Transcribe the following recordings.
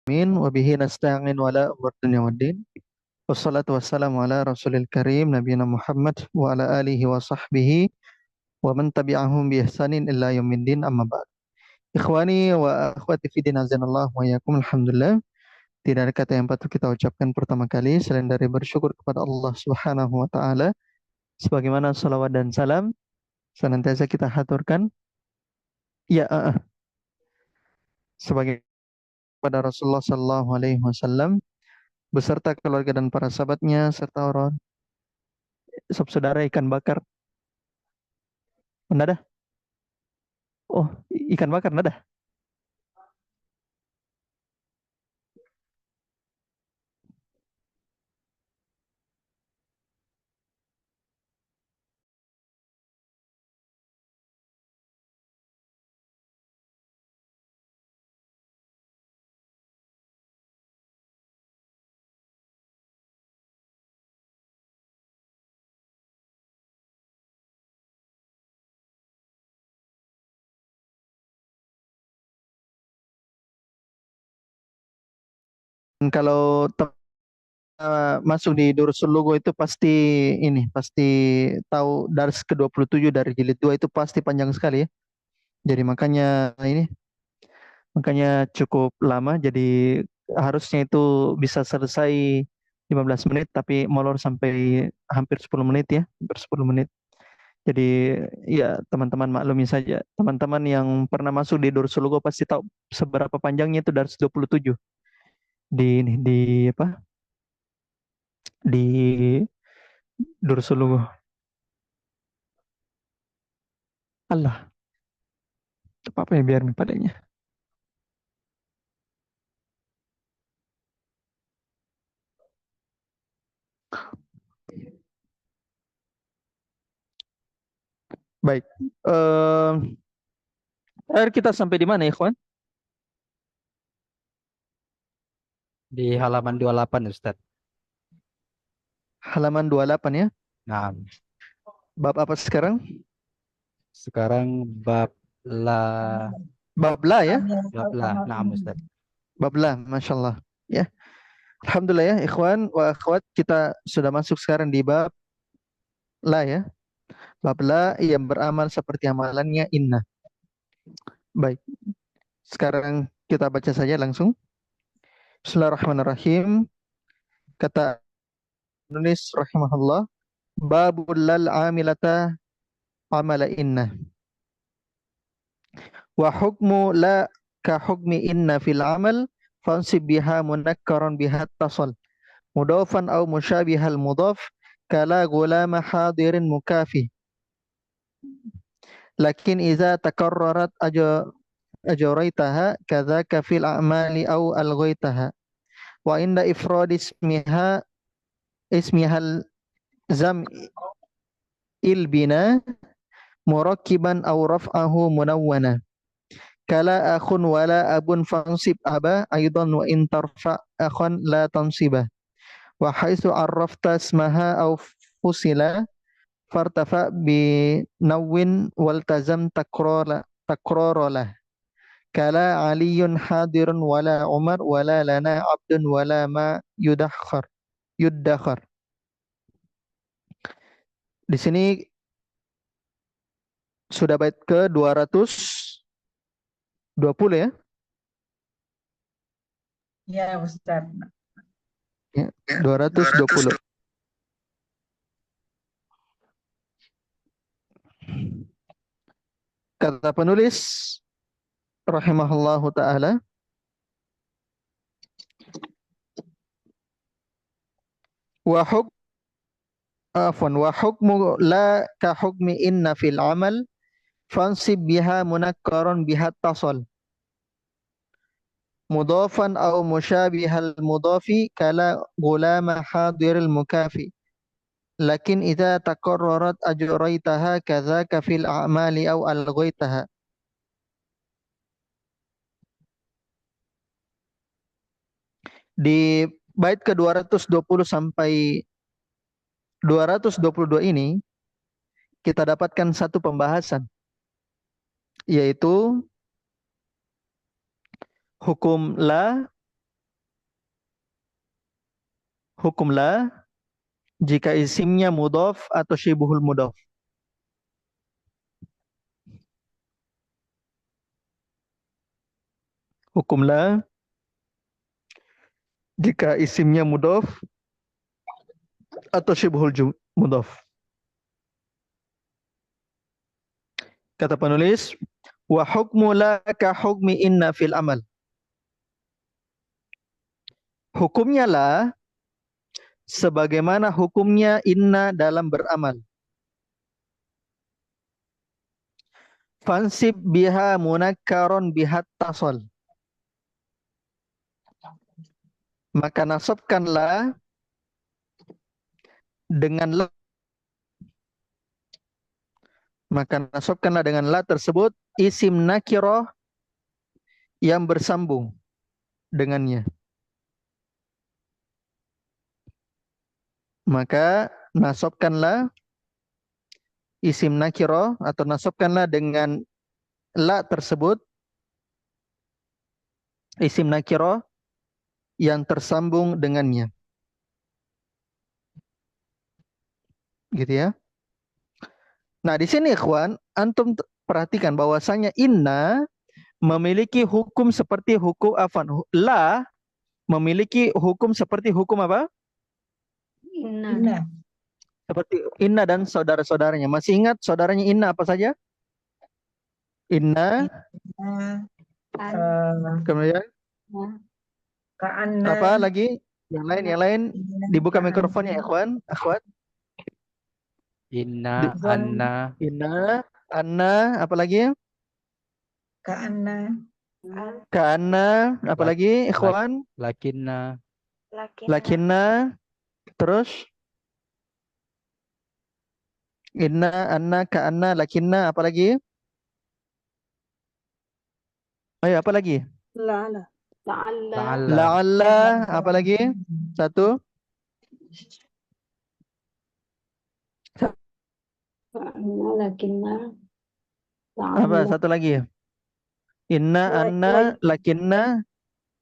Amin wa bihi nasta'in wala dunya waddin. Wassalatu wassalamu ala rasulil karim nabiyina Muhammad wa ala alihi wa sahbihi wa man tabi'ahum bi ihsanin illa yaumiddin amma ba'd. Ikhwani wa akhwati fi din azanallahu wa iyyakum, alhamdulillah. Tidak ada kata yang patut kita ucapkan pertama kali selain dari bersyukur kepada Allah Subhanahu wa taala, sebagaimana salawat dan salam senantiasa kita haturkan ya sebagai pada Rasulullah sallallahu alaihi wasallam beserta keluarga dan para sahabatnya serta orang saudara ikan bakar. Nada? Oh, ikan bakar nada. Dan kalau masuk di Durusul Lugo itu pasti pasti tahu dars ke-27 dari jilid 2 itu pasti panjang sekali ya. Jadi makanya cukup lama. Jadi harusnya itu bisa selesai 15 menit tapi molor sampai hampir 10 menit ya, hampir 10 menit. Jadi ya teman-teman maklumi saja. Teman-teman yang pernah masuk di Dursul Lugo pasti tahu seberapa panjangnya itu dars 27 di apa? Di Dursul Lugo. Allah, apa ya biar padanya. Baik. Eh, Akhir kita sampai di mana, Ikhwan? Di halaman 28 Ustadz. Halaman 28 ya. Nah, Bab apa sekarang? sekarang bab la Bab la ya. bab la. Nah, Ustadz. Bab la, Masya Allah. Ya. Alhamdulillah ya, Ikhwan wa akhwat, kita sudah masuk sekarang di bab la ya. Bab la yang beramal seperti amalannya inna. Baik. Sekarang kita baca saja langsung. Bismillahirrahmanirrahim. Kata penulis rahimahullah, babul lal amilata amala inna. Wa hukmu la ka hukmi inna fil amal fansib biha munakkaran biha tasal mudafan aw mushabihal mudaf kala gulama hadirin mukafi lakin iza takarrarat ajaraitaha kadzaka fil a'mali aw alghaitaha wa inda ifrad ismihal zam ilbina murakkiban aw raf'ahu munawwana kala akhun wala abun fansib aba aidan wa in tarfa akhan la tansibah wa haitsu arrafta ismaha aw fusila fartafa bi nawwin waltazam takrara kala aliyun hadirun wala umar wala lana abdun wala ma yudakhar. Di sini sudah bait ke 220 ya. Ya, Ustaz. Ya, 220. Kata penulis rahimahullahu taala, wa wa hukmu la ka hukmi inna fil amal fansib biha munakkaran biha tasal mudafan aw musyabihal mudafi kala gulama hadiril mukafi lakin idza takarrarat ajraitaha kadzaka fil a'mali aw alghaitaha. Di bait ke 220 sampai 222 ini kita dapatkan satu pembahasan, yaitu hukum la Hukum la jika isimnya mudhaf atau syibhul mudhaf. Hukum la jika isimnya mudhaf atau syibhul mudhaf. Kata penulis, wa hukmu la ka hukmi inna fil amal. Hukumnya la sebagaimana hukumnya inna dalam beramal. Fansib biha munakkaron bihat tasol. Maka nasabkanlah dengan la. Maka nasabkanlah dengan la tersebut isim nakiroh yang bersambung dengannya. Maka nasabkanlah isim nakiroh atau nasabkanlah dengan la tersebut isim nakiroh yang tersambung dengannya. Gitu ya. Nah, di sini ikhwan, antum perhatikan bahwasanya inna memiliki hukum seperti hukum afan. La memiliki hukum seperti hukum apa? Inna. Seperti inna dan saudara-saudaranya. Masih ingat saudaranya inna apa saja? Inna, kemudian Ka'anna. apa lagi? Yang lain dibuka mikrofonnya ikhwan, akhwat. Inna, anna, Inna, anna, apa lagi? Ka'anna. Ka'anna, apa lagi ikhwan? lakinna, Lakinna, terus inna, anna, ka'anna, lakinna, apa lagi? Ayo, apa lagi? La'ala. la'alla, La'alla, apa lagi? Satu. Lakinna. Apa? Satu lagi. Inna, anna, lakinna,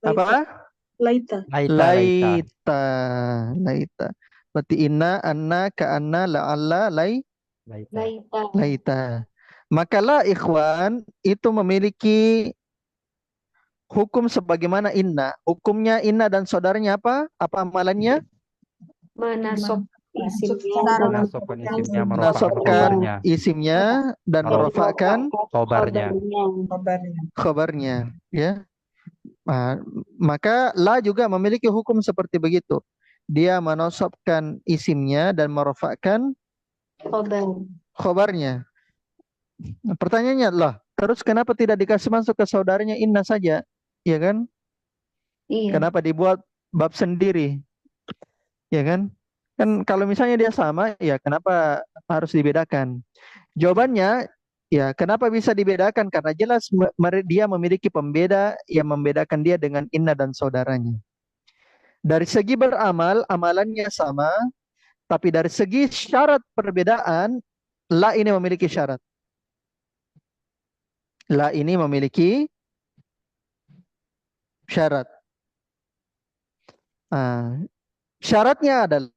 apa? Laita. laita, laita, Laita. Laita. Berarti inna, anna, ka'anna, la'alla, laita. laita. Maka la ikhwan itu memiliki hukum sebagaimana inna. Hukumnya inna dan saudaranya apa? Apa amalannya? Menasok isimnya Menasabkan isimnya, merofakkan Menasabkan khobarnya, isimnya dan merofakkan khobarnya. khabarnya. Ya. Nah, maka la juga memiliki hukum seperti begitu. Dia menasabkan isimnya dan merofakkan khabarnya. Nah, pertanyaannya adalah, terus kenapa tidak dikasih masuk ke saudaranya inna saja? Ya kan? Iya. Kenapa dibuat bab sendiri? Ya kan? Kan kalau misalnya dia sama, ya kenapa harus dibedakan? Jawabannya, ya kenapa bisa dibedakan? Karena jelas dia memiliki pembeda yang membedakan dia dengan inna dan saudaranya. Dari segi beramal, amalannya sama, tapi dari segi syarat perbedaan, la ini memiliki syarat. La ini memiliki syarat. Syaratnya adalah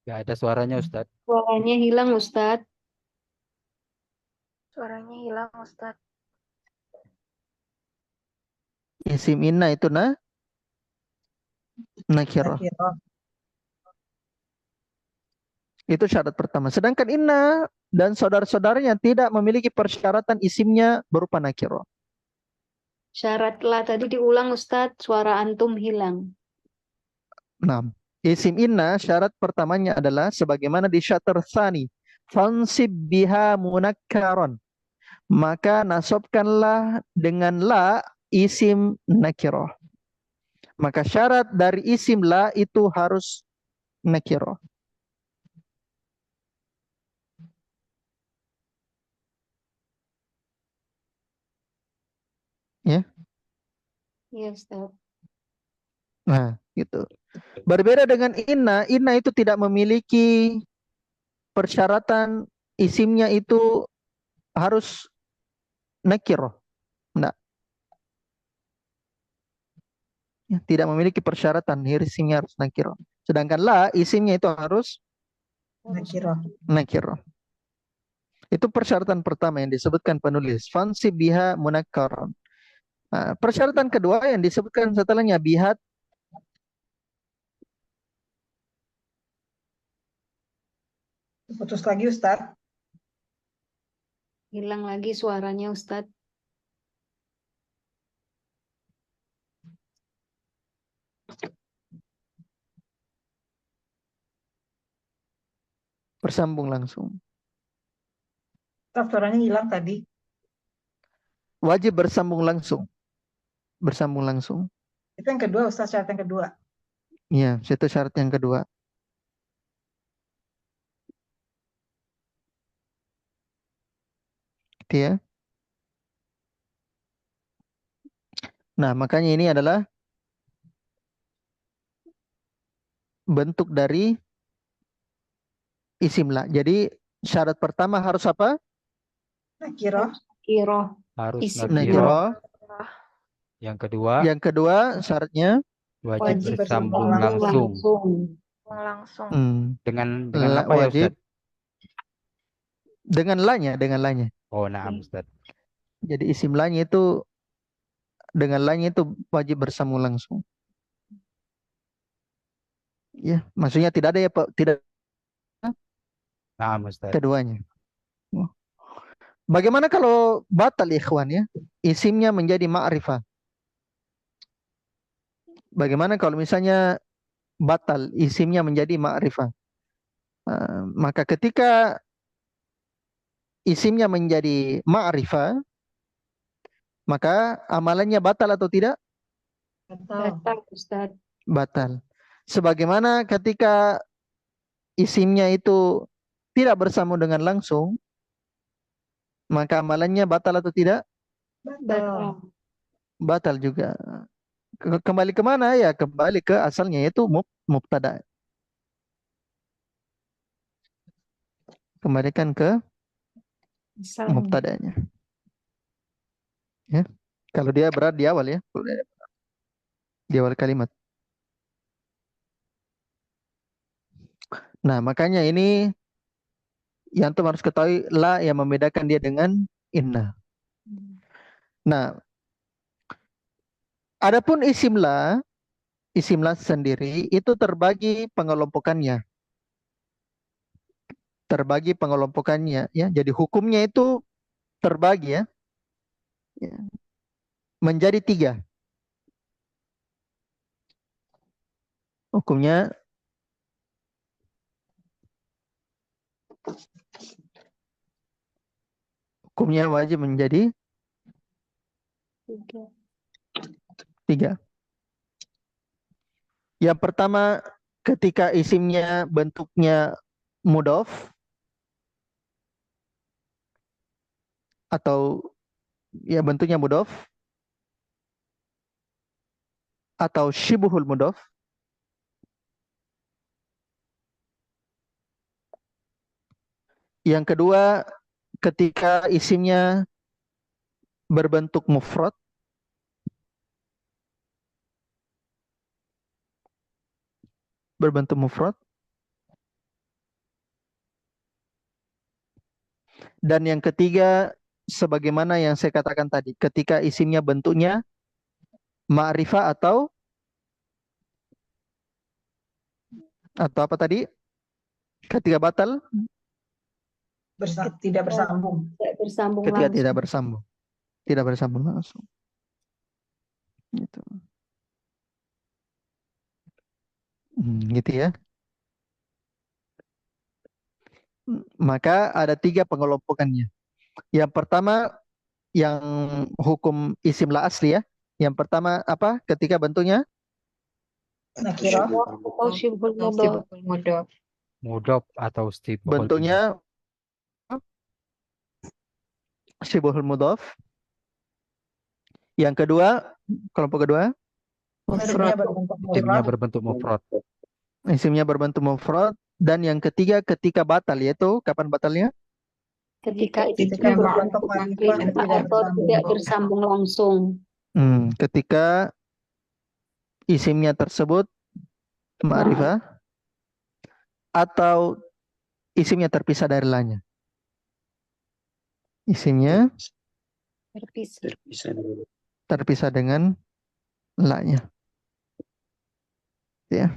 Gak ada suaranya Ustadz. Suaranya hilang, Ustadz. isim inna itu nakirah. Itu syarat pertama. Sedangkan inna dan saudara-saudaranya tidak memiliki persyaratan isimnya berupa nakirah. Syarat la tadi diulang, Ustadz. Suara antum hilang. Nah, isim inna syarat pertamanya adalah sebagaimana di syatar tsani. Fansib biha munakkaron. Maka nasabkanlah dengan la isim nakirah. Maka syarat dari isim la itu harus nakirah. Ya. Iya, Ustadz. Nah, gitu. Berbeda dengan inna, inna itu tidak memiliki persyaratan isimnya itu harus nakirah. Nah, ya, tidak memiliki persyaratan isimnya harus nakirah. Sedangkan la isimnya itu harus Nakirah. nakirah. Itu persyaratan pertama yang disebutkan penulis. Fansib biha munakkaran. Nah, persyaratan kedua yang disebutkan setelahnya bihat. Putus lagi Ustadz. Hilang lagi suaranya Ustadz. Bersambung langsung. Ustadz, suaranya hilang tadi. Wajib bersambung langsung. Bersambung langsung. Itu yang kedua Ustadz, syarat yang kedua. Iya, itu syarat yang kedua. Gitu ya. Nah, makanya ini adalah bentuk dari isim la. Jadi syarat pertama harus apa? Nakirah. Kiroh. Harus Isim nakirah. Nakirah. Yang kedua, Yang kedua syaratnya wajib Wajib bersambung bersambung langsung. Langsung. Dengan la- apa ya wajib Ustaz? dengan lanya. Oh, naam Ustaz. Jadi isim lanya itu dengan lanya itu wajib bersambung langsung. Ya, maksudnya tidak ada ya Pak, tidak Naam Ustaz. keduanya. Bagaimana kalau batal ikhwan ya? Isimnya menjadi ma'rifah. Bagaimana kalau misalnya batal isimnya menjadi ma'rifah? Maka ketika isimnya menjadi ma'rifah, maka amalannya batal atau tidak? Batal Ustadz. Batal. Sebagaimana ketika isimnya itu tidak bersambung dengan langsung, maka amalannya batal atau tidak? Batal. Batal juga. Kembali kemana ya? Kembali ke asalnya yaitu mubtada. Kembalikan ke Asalnya. mubtadanya. Ya. Kalau dia berat di awal ya, kalau dia di awal kalimat. Nah, makanya ini yang antum harus ketahui la yang membedakan dia dengan inna. Nah, adapun isim la sendiri itu terbagi pengelompokannya. Terbagi pengelompokannya ya. Jadi hukumnya itu terbagi ya. Menjadi 3. Hukumnya wajib menjadi 3. Yang pertama ketika isimnya bentuknya mudhof atau ya bentuknya mudhof atau syibhul mudhof. Yang kedua ketika isimnya berbentuk mufrad dan yang ketiga sebagaimana yang saya katakan tadi ketika isimnya bentuknya ma'rifah atau apa tadi ketika batal Tidak bersambung. Tidak bersambung ketika langsung. tidak bersambung langsung gitu. Gitu ya. Maka ada 3 pengelompokannya. Yang pertama yang hukum isim la asli ya. Yang pertama apa? Ketika bentuknya Nakirah. Atau syibhul mudhof. Mudhof atau stibhul. bentuknya syibhul mudhof. Yang kedua, kelompok kedua, Isimnya berbentuk mufrad. isimnya berbentuk mufrad dan yang ketiga ketika batal yaitu kapan batalnya? Ketika Ketika isim berbentuk ma'rifah dan tidak atau tidak bersambung langsung. Ketika isimnya tersebut ma'rifah atau isimnya terpisah dari la-nya. Isimnya terpisah dengan la-nya. Ya.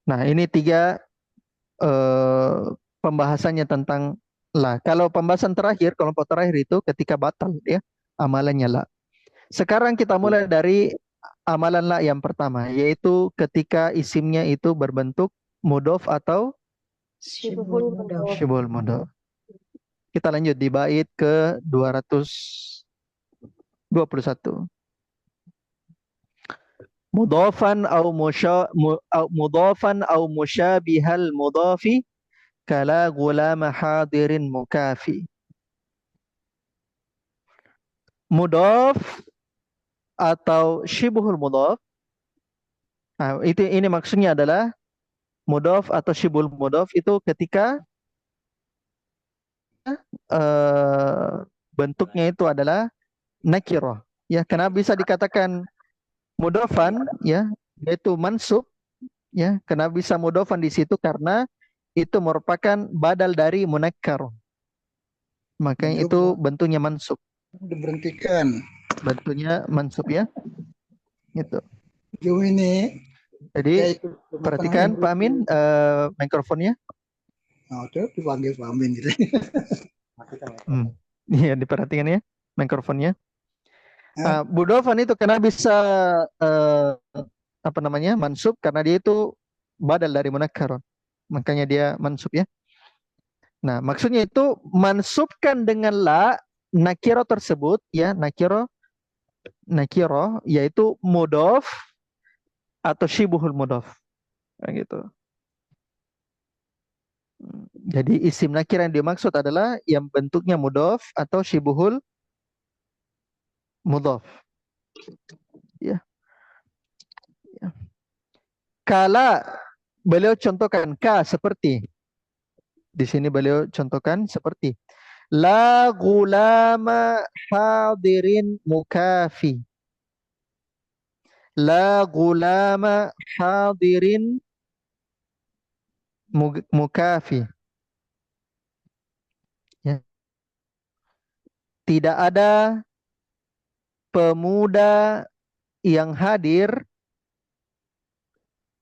Nah, ini tiga pembahasannya tentang la. Kalau pembahasan terakhir, kelompok terakhir itu ketika batal ya amalannya la. Sekarang kita mulai dari amalan la yang pertama, yaitu ketika isimnya itu berbentuk mudhof atau Syibhul mudhof. syibhul mudhof. Kita lanjut di bait ke 221. Mudhafan au musyabihal mudhafi kala gulama hadirin mukafi. Mudhaf atau syibhul mudhaf. Nah, ini maksudnya adalah mudhaf atau syibhul mudhaf itu ketika bentuknya itu adalah nakirah. Ya, kenapa bisa dikatakan mudhafan ya, yaitu mansub ya. Kenapa bisa mudhafan di situ? Karena itu merupakan badal dari munakkar. Makanya itu bentuknya mansub. Diberhentikan. Bentuknya mansub ya. Gitu. Jauh ini. Jadi perhatikan Pak Amin mikrofonnya. Nah, udah dipanggil Pak Amin gitu. Iya, diperhatikan ya mikrofonnya. Mudhafan itu karena bisa mansub karena dia itu badal dari munakkar. Makanya dia mansub ya. Nah, maksudnya itu mansubkan dengan la nakiro tersebut ya, nakiro yaitu mudhaf atau syibhul mudhaf. Nah, gitu. Jadi isim nakir yang dimaksud adalah yang bentuknya mudhaf atau syibhul mudhaf. Ya. Ya. Kala beliau contohkan seperti di sini beliau contohkan seperti la gulama hadirin mukafi. La gulama hadirin mukafi. Ya. Tidak ada pemuda yang hadir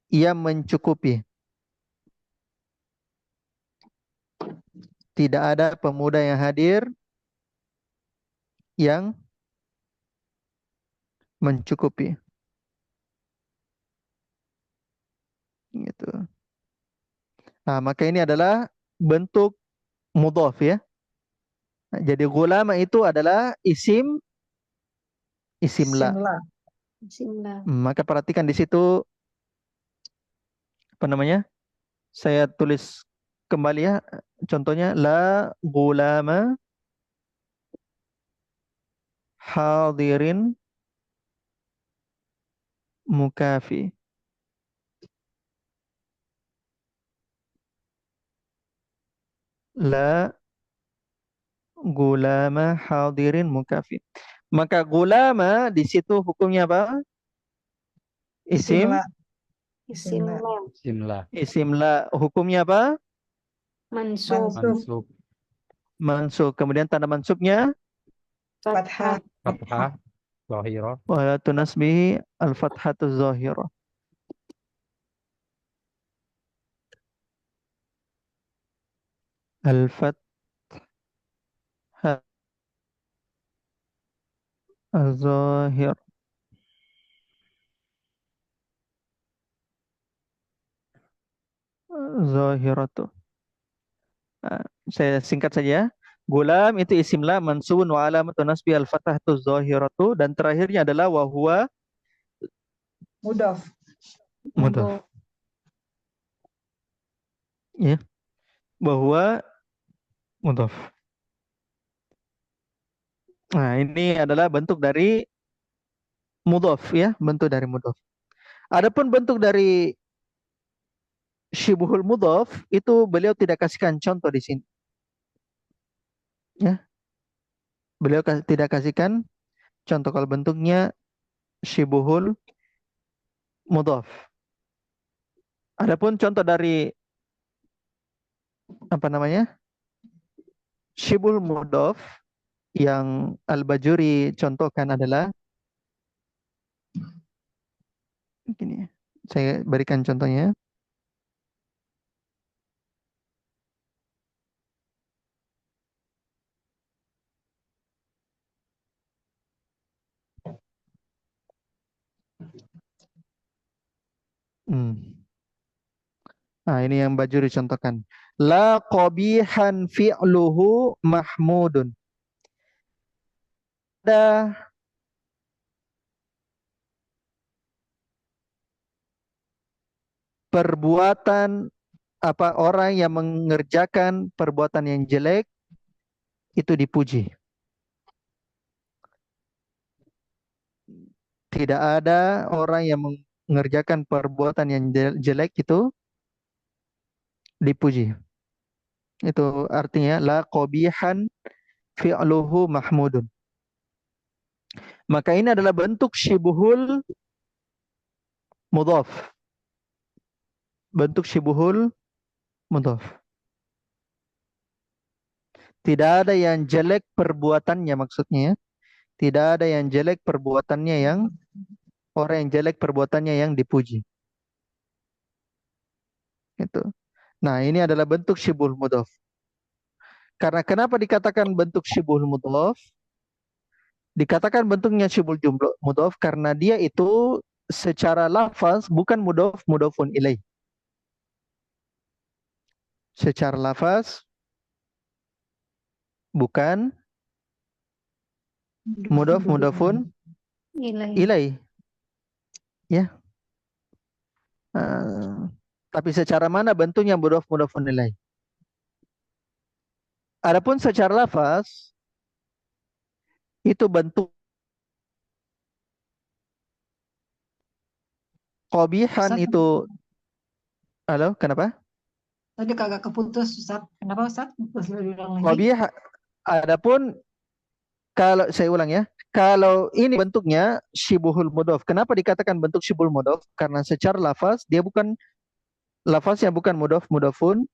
yang mencukupi. Tidak ada pemuda yang hadir yang mencukupi. Gitu. Nah, maka ini adalah bentuk mudhaf ya. Nah, jadi gulama itu adalah isim la. Maka perhatikan di situ apa namanya? Saya tulis kembali ya. Contohnya la gulama hadirin mukafi. La gulama hadirin mukafi. Maka gulama di situ hukumnya apa? Isim la. Hukumnya apa? Mansub. Mansub. Kemudian tanda mansubnya Fathah. Zahirah. wa tunasbihi al-fathatu zahirah. Al-fathah az-zahir. Zahiratu. Nah, saya singkat saja. Gulam itu isim la mansubun wa alamatun nasbi al-fathatu zahiratu, dan terakhirnya adalah wa huwa Mudhaf. mudhaf. Ya. Wa huwa mudhaf. Nah, ini adalah bentuk dari mudhaf ya, bentuk dari mudhaf. Adapun bentuk dari syibhul mudhaf itu beliau tidak kasihkan contoh di sini. Ya, beliau tidak kasihkan contoh kalau bentuknya syibuhul mudhaf. Adapun contoh dari apa namanya? Syibul mudhaf yang Al-Bajuri contohkan adalah gini. Saya berikan contohnya. Hmm. Nah, ini yang Bajuri contohkan. La qabihan fi'luhu mahmudun. Ada perbuatan apa orang yang mengerjakan perbuatan yang jelek itu dipuji. Tidak ada orang yang mengerjakan perbuatan yang jelek itu dipuji. Itu artinya la qabihan fi'luhu mahmudun. Maka ini adalah bentuk syibuhul mudhaf. Bentuk syibuhul mudhaf. Tidak ada yang jelek perbuatannya maksudnya ya. Tidak ada yang jelek perbuatannya yang orang yang jelek perbuatannya yang dipuji. Itu. Nah, ini adalah bentuk syibul mudhaf. Karena kenapa dikatakan bentuk syibul mudhaf? Dikatakan bentuknya syibul jumlah mudhaf karena dia itu secara lafaz bukan mudhaf mudhafun ilaih. Secara lafaz bukan mudhaf mudhafun Ilahi. ilaih. Ya. Tapi secara mana bentuknya mudhaf mudhafun ilaih? Adapun secara lafaz itu bentuk qabihan Ustaz, itu. Halo, kenapa? tadi kagak keputus, Ustaz. Kenapa, Ustaz? Bisa diulang lagi? Qabih adapun kalau saya ulang ya. Kalau ini bentuknya syibuhul mudhaf. Kenapa dikatakan bentuk syibul mudhaf? Karena secara lafaz dia bukan lafaznya bukan mudhaf mudhafun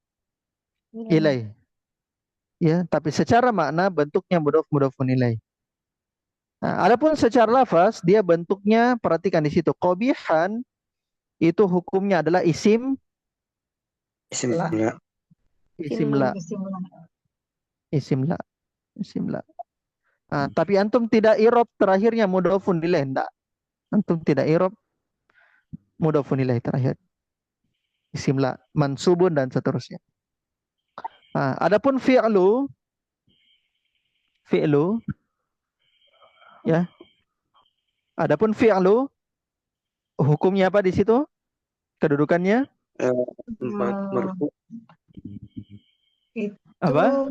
ilaih. Ya, tapi secara makna bentuknya mudhaf mudhafun ilaih. Nah, adapun secara lafaz dia bentuknya perhatikan di situ qabihan itu hukumnya adalah isim Lah. isim la Kesimpulan. isim la isim la. Tapi antum tidak irob terakhirnya mudhafun ilaih enggak. Antum tidak irob mudhafun ilaih terakhir. Isim la mansubun dan seterusnya. Adapun fi'lu ya. Adapun fi'lu hukumnya apa di situ? Kedudukannya Marfu. Itu apa?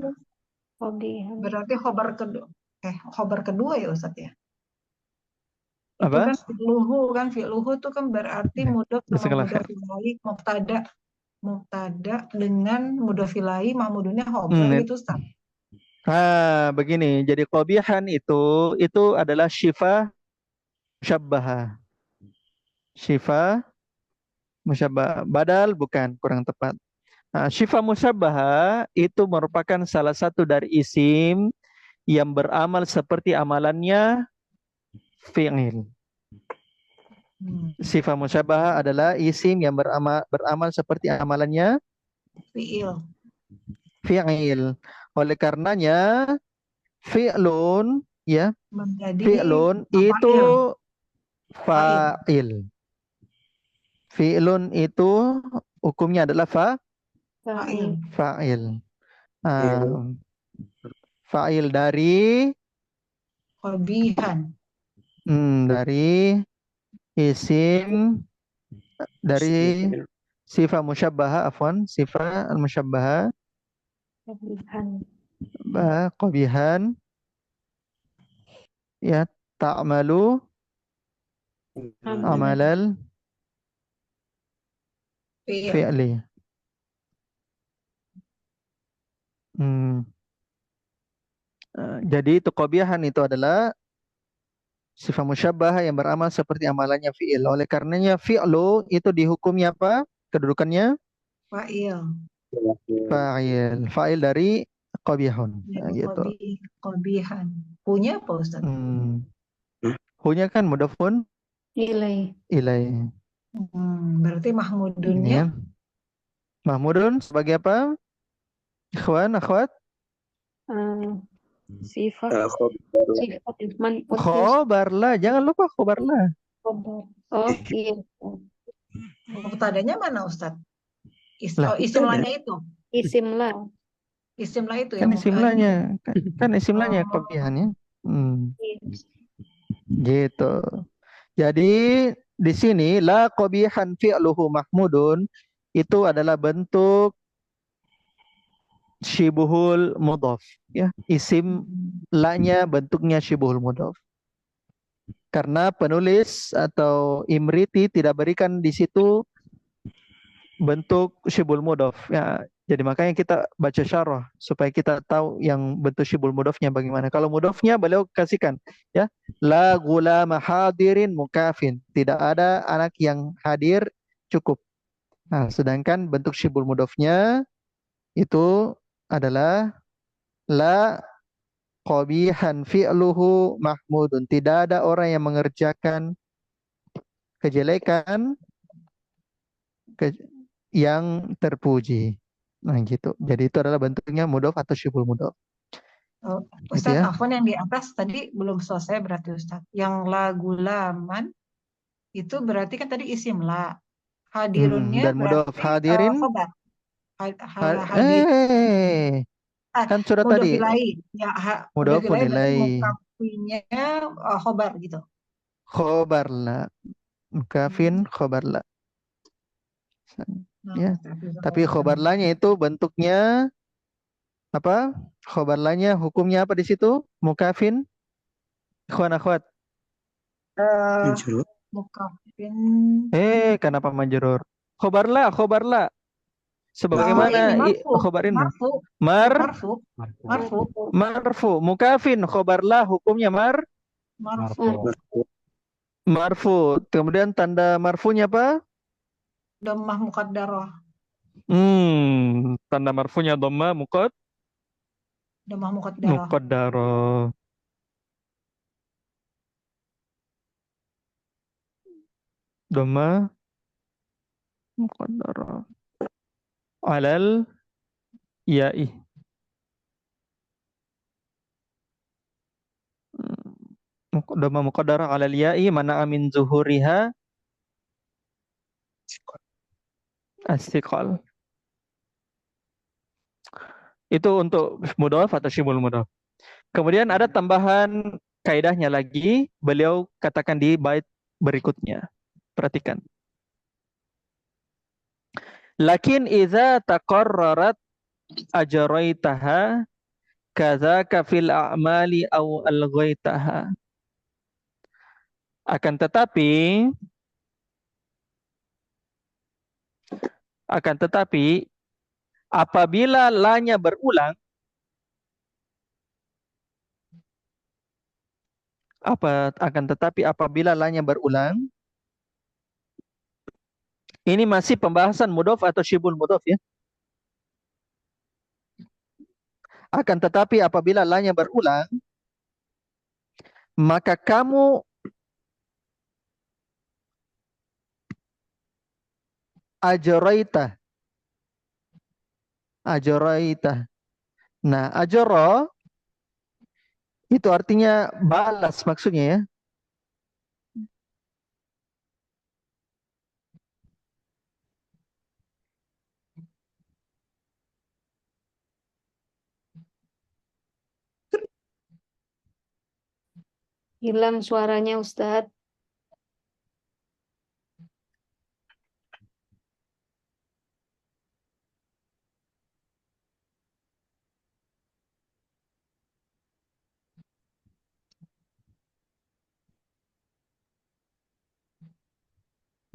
Qabihan. berarti khobar kedua ya, Ustaz ya? Itu Apa? kan fi'luhu itu kan berarti mudhaf sama Jazakallah khair. mudhaf ilaih mubtada dengan mudhaf ilaih ma'mudunnya khobar gitu, Ustaz. Begini. Jadi qabihan itu adalah syifa musyabbahah. Syifa musyabbahah. Badal bukan, kurang tepat. Syifa musyabbahah itu merupakan salah satu dari isim yang beramal seperti amalannya fi'il. Sifat musyabbahah adalah isim yang beramal seperti amalannya Fi'il. fi'il. Oleh karenanya fi'lun ya, Menjadi fi'lun itu fa'il. Fi'lun itu hukumnya adalah fa'il. fa'il. Fa'il dari Qabihan. dari isim dari sifat musyabbahah sifat al-musyabbahah Qabihan. qabihan ya ta'malu amalal Fi'il. fi'li. Jadi itu qabihan itu adalah sifat musyabbah yang beramal seperti amalannya fi'il. Oleh karenanya fi'lu itu dihukumnya apa? Kedudukannya Fa'il. fa'il. Fa'il dari qabihun. Nah, Ya, gitu. qabihan. Punya apa Ustaz? Hunya kan mudhafun Ilai. ilaih. Berarti Ini mahmudunnya kan. Mahmudun sebagai apa? Ikhwan, akhwat? eh, sifat sifat manqut Khobar lah. Jangan lupa khobar lah. khobar. Oh iya. muktadanya mana Ustaz? Lah, Isim ada. lahnya itu. Isim lah. Isim lah itu Kan yang isim muktadanya. lahnya. Kan isim lahnya Oh. qabihannya. Iya. Gitu. Jadi di sini la qabihan fi'luhu mahmudun itu adalah bentuk syibuhul mudhaf, ya. Isim la-nya bentuknya syibuhul mudhaf. Karena penulis atau Imriti tidak berikan di situ bentuk syibul mudhaf, ya. Jadi makanya kita baca syarah supaya kita tahu yang bentuk syibul mudhafnya bagaimana. Kalau mudhafnya beliau kasihkan, ya, la gulama hadirin mukafin, tidak ada anak yang hadir, cukup. Nah, sedangkan bentuk syibul mudhafnya itu adalah la qabihan fi'luhu mahmudun, tidak ada orang yang mengerjakan kejelekan ke- yang terpuji. Nah, gitu. Jadi itu adalah bentuknya mudhaf atau syibul mudhaf. Oh, Gitu Ustaz, ya. afwan yang di atas tadi belum selesai berarti Ustaz. Yang lagu laman itu berarti kan tadi isim la. Hadirunnya Dan mudhaf berarti hadirin khobar. ha- Hadir. eh kan sudah tadi Mudofilai. Ya, mudhafun mudofilai berarti ilai mukafinya khobar gitu. khobar la mukafin khobar la, Nah, ya. Tapi khobar Astagfirullahaladzim. lanya itu bentuknya apa? Khobar lanya hukumnya apa di situ? Mukafin, ikhwan akhwat. Eh, mukafin. Kenapa majrur? Khobar la. Oh, ini Sebagaimana marfu. khobar ini. Marfu. Mar Marfu. Marfu. marfu. Mukafin khobar la hukumnya Marfu. marfu. Kemudian tanda marfunya apa? Dhammah muqaddarah. Tanda marfunya dhamma Dhammah muqaddarah. muqaddarah. Dhamma muqaddarah. Alal ya'i. Dhamma muqaddarah alal ya'i mana amin zuhuriha as-siqal. Itu untuk mudhaf atau syibul mudhaf. Kemudian ada tambahan kaidahnya lagi, beliau katakan di bait berikutnya. Perhatikan. Lakin idza taqarrarat ajraitaha kadzaka fil a'mali aw alghaitaha. Akan tetapi apabila lanya berulang, apabila lanya berulang, ini masih pembahasan mudhaf atau syibul mudhaf, ya. Akan tetapi apabila lanya berulang, maka kamu ajraita. Nah, ajra itu artinya balas maksudnya, ya. Hilang suaranya Ustadz.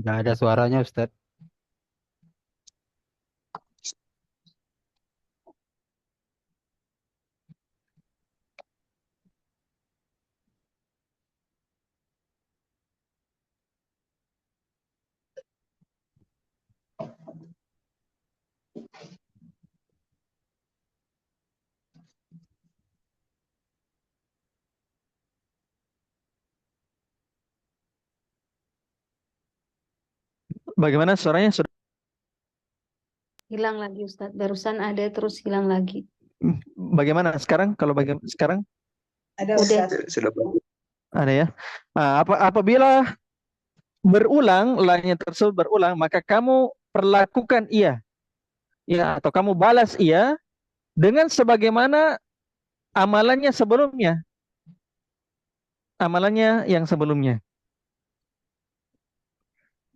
Nggak ada suaranya, Ustaz. Bagaimana suaranya? Sudah Hilang lagi Ustadz. Barusan ada terus hilang lagi. bagaimana sekarang? Kalau sekarang Ada Udah. Ustadz. Sudah bagus. ada ya. Apabila berulang, lanya tersebut berulang, maka kamu perlakukan ia, ya, atau kamu balas ia dengan sebagaimana amalannya sebelumnya, amalannya yang sebelumnya,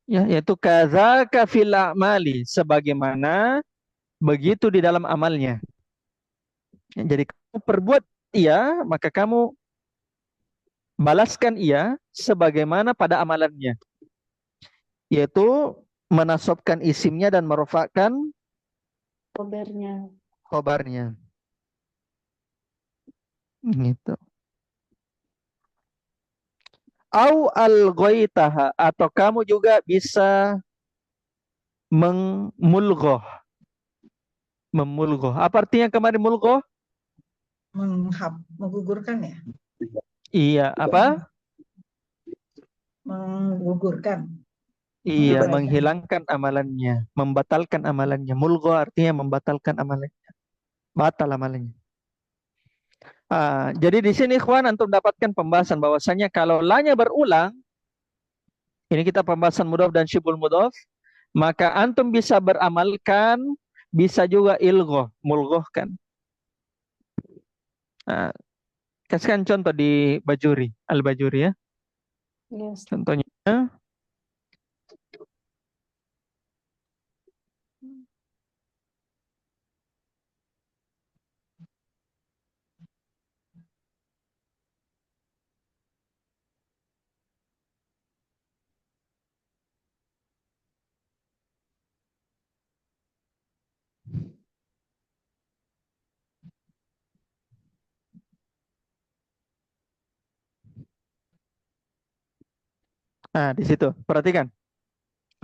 ya, yaitu kadzaka fil a'mali, sebagaimana begitu di dalam amalnya. Ya, jadi kamu perbuat ia, maka kamu balaskan ia sebagaimana pada amalannya, yaitu menasabkan isimnya dan merofakkan Kabarnya. khobarnya. Gitu. Au al-ghaitaha, atau kamu juga bisa memulgoh. Memulgoh. Apa artinya kemarin mulgoh? Menggugurkan ya? Iya, apa? Menggugurkan. Iya, Mengabaikan. menghilangkan amalannya, membatalkan amalannya. Mulgoh artinya membatalkan amalannya. Batal amalannya. Jadi di sini ikhwan antum dapatkan pembahasan bahwasanya kalau lanya berulang, ini kita pembahasan mudhaf dan syibul mudhaf, maka antum bisa beramalkan, bisa juga ilgoh, mulgohkan. Kasihkan contoh di Bajuri, Al-Bajuri ya. Yes. Contohnya, di situ, perhatikan.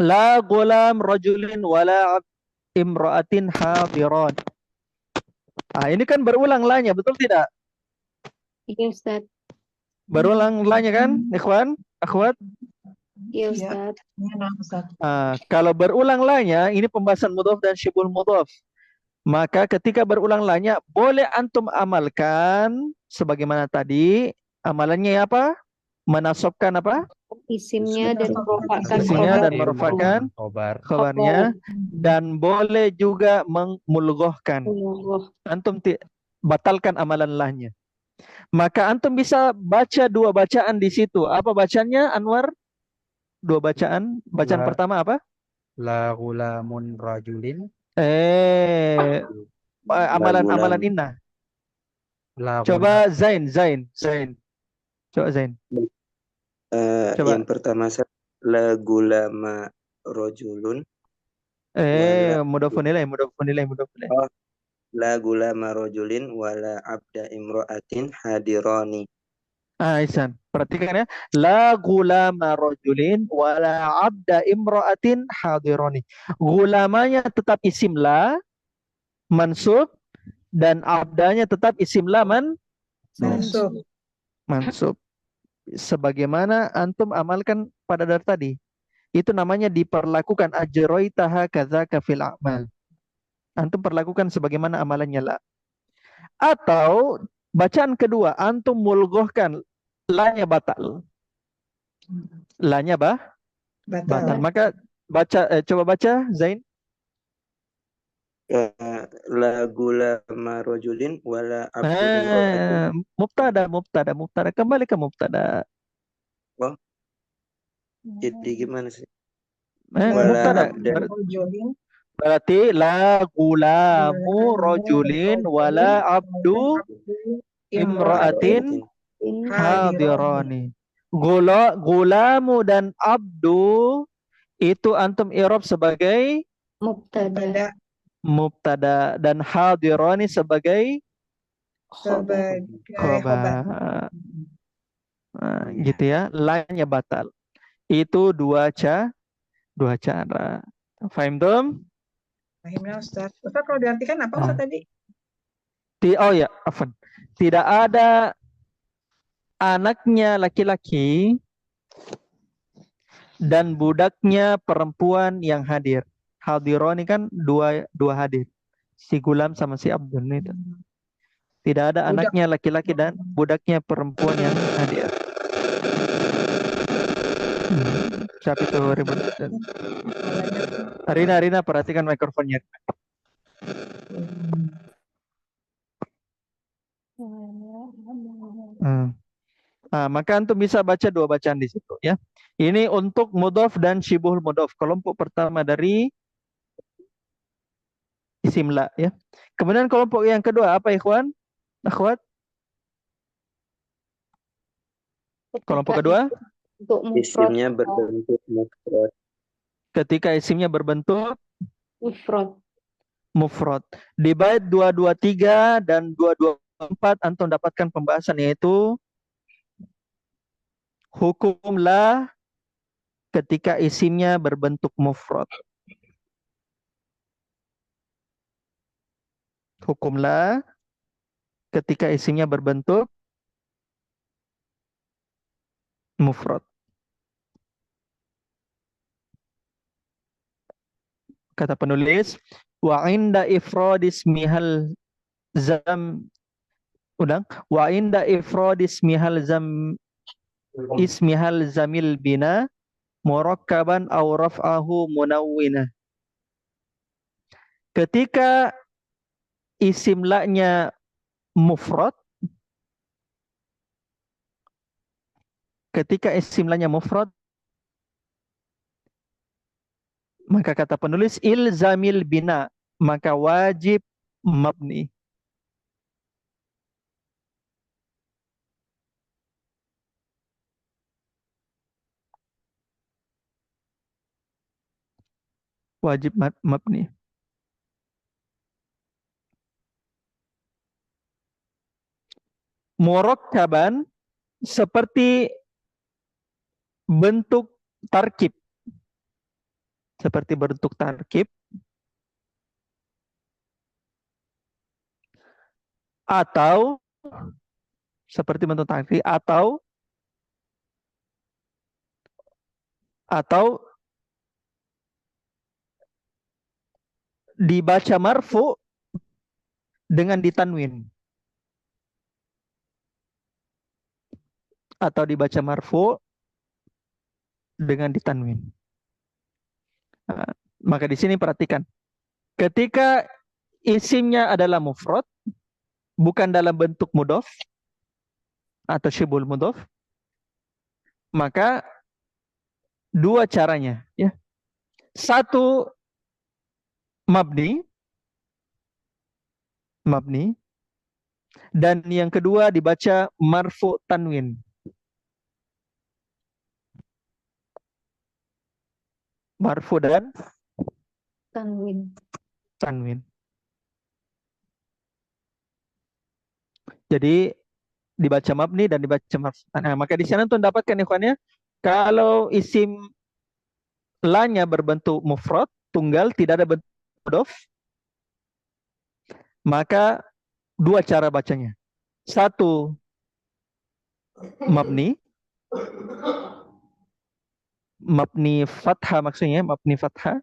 La gulam rajulin wala imra'atin hadiran. Ini kan berulang lanya, betul tidak? Iya Ustadz. Berulang lanya kan, ikhwan, akhwat? Iya Iya. Ustadz. Nah, Ustadz. Kalau berulang lanya, ini pembahasan mudhaf dan syibul mudhaf. Maka ketika berulang lanya, boleh antum amalkan sebagaimana tadi, amalannya apa? Menasabkan apa? Isimnya dan merofakkan Isimnya dan khobar. merofakkan Khobar. khabarnya, dan boleh juga memulgohkan. Allah. Antum batalkan amalan lahnya. Maka antum bisa baca dua bacaan di situ. Apa bacanya, Anwar? Dua bacaan. Bacaan La- pertama apa? La gulamun rajulin. Amalan-amalan gulam. inna. La Coba Zain. Coba Zain. Coba. Yang pertama la gulama rojulun. Wala- Mudhafun ilaih. Oh, la gulama rojulin wala abda imro'atin hadironi. Ihsan. Perhatikan ya. La gulama rajulin wala abda imra'atin hadironi. Gulamanya tetap isim la, mansub, dan abdanya tetap isim la Mansub. mansub. Sebagaimana antum amalkan pada dari tadi. Itu namanya diperlakukan ajroitaha kadzaka fil a'mal. Antum perlakukan sebagaimana amalannya la. Atau bacaan kedua, antum mulgohkan, lanya batal. Lanya batal. Maka coba baca Zain. La gulama rojulin wala abda imro'atin. Mubtada. Kembali ke mubtada. Jadi gimana sih? Mubtada. abda. Berarti la gulamu rajulin wala abdu imra'atin hadirani. Gulamu dan abdu itu antum i'rab sebagai mubtada dan hadirani sebagai khobar. Gitu ya, lanya batal. Itu dua cara. Fahim tum? Fahimnya Ustaz. Ustaz kalau diartikan apa Ustaz tadi? Oh ya, afan. Tidak ada anaknya laki-laki dan budaknya perempuan yang hadir. Hadironi kan dua hadir. Si Gulam sama si Abdul itu. Tidak ada Budak. anaknya laki-laki dan budaknya perempuan yang hadir. Siapa itu ribut? Rina, perhatikan mikrofonnya. Maka antum bisa baca dua bacaan di situ ya. Ini untuk mudhof dan syibhul mudhof. Kelompok pertama dari isim la ya. Kemudian kelompok yang kedua apa ikhwan? Akhwat? Kelompok kedua? Untuk mufrad. Isimnya berbentuk mufrad. Ketika isimnya berbentuk Mufrad. mufrad. Di bait 223 dan 224 antum dapatkan pembahasan yaitu hukum la ketika isimnya berbentuk mufrad. Hukum la ketika isimnya berbentuk mufrad. Kata penulis, wa inda ifradis mihal zam ulang wa inda ifradis mihal zam ismihal zamil bina murakkaban aw raf'ahu munawwinah. Ketika isim la-nya mufrad, maka kata penulis ilzamil bina, maka wajib mabni. Wajib mabni. Murakkaban seperti bentuk tarkib. Seperti bentuk tarkib. Atau seperti bentuk tarkib atau dibaca marfu dengan ditanwin. Atau dibaca marfu dengan ditanwin. Maka di sini perhatikan. Ketika isimnya adalah mufrad, bukan dalam bentuk mudhof atau syibhul mudhof, maka dua caranya ya. Satu mabni dan yang kedua dibaca marfu tanwin. Marfu dan tanwin. Jadi dibaca mabni dan dibaca marfu. Nah, maka di sana tuh dapatkan ikhwannya, kalau isim la-nya berbentuk mufrad, tunggal, tidak ada bentuk mudhof, maka dua cara bacanya. Satu mabni fathah, maksudnya mabni fathah.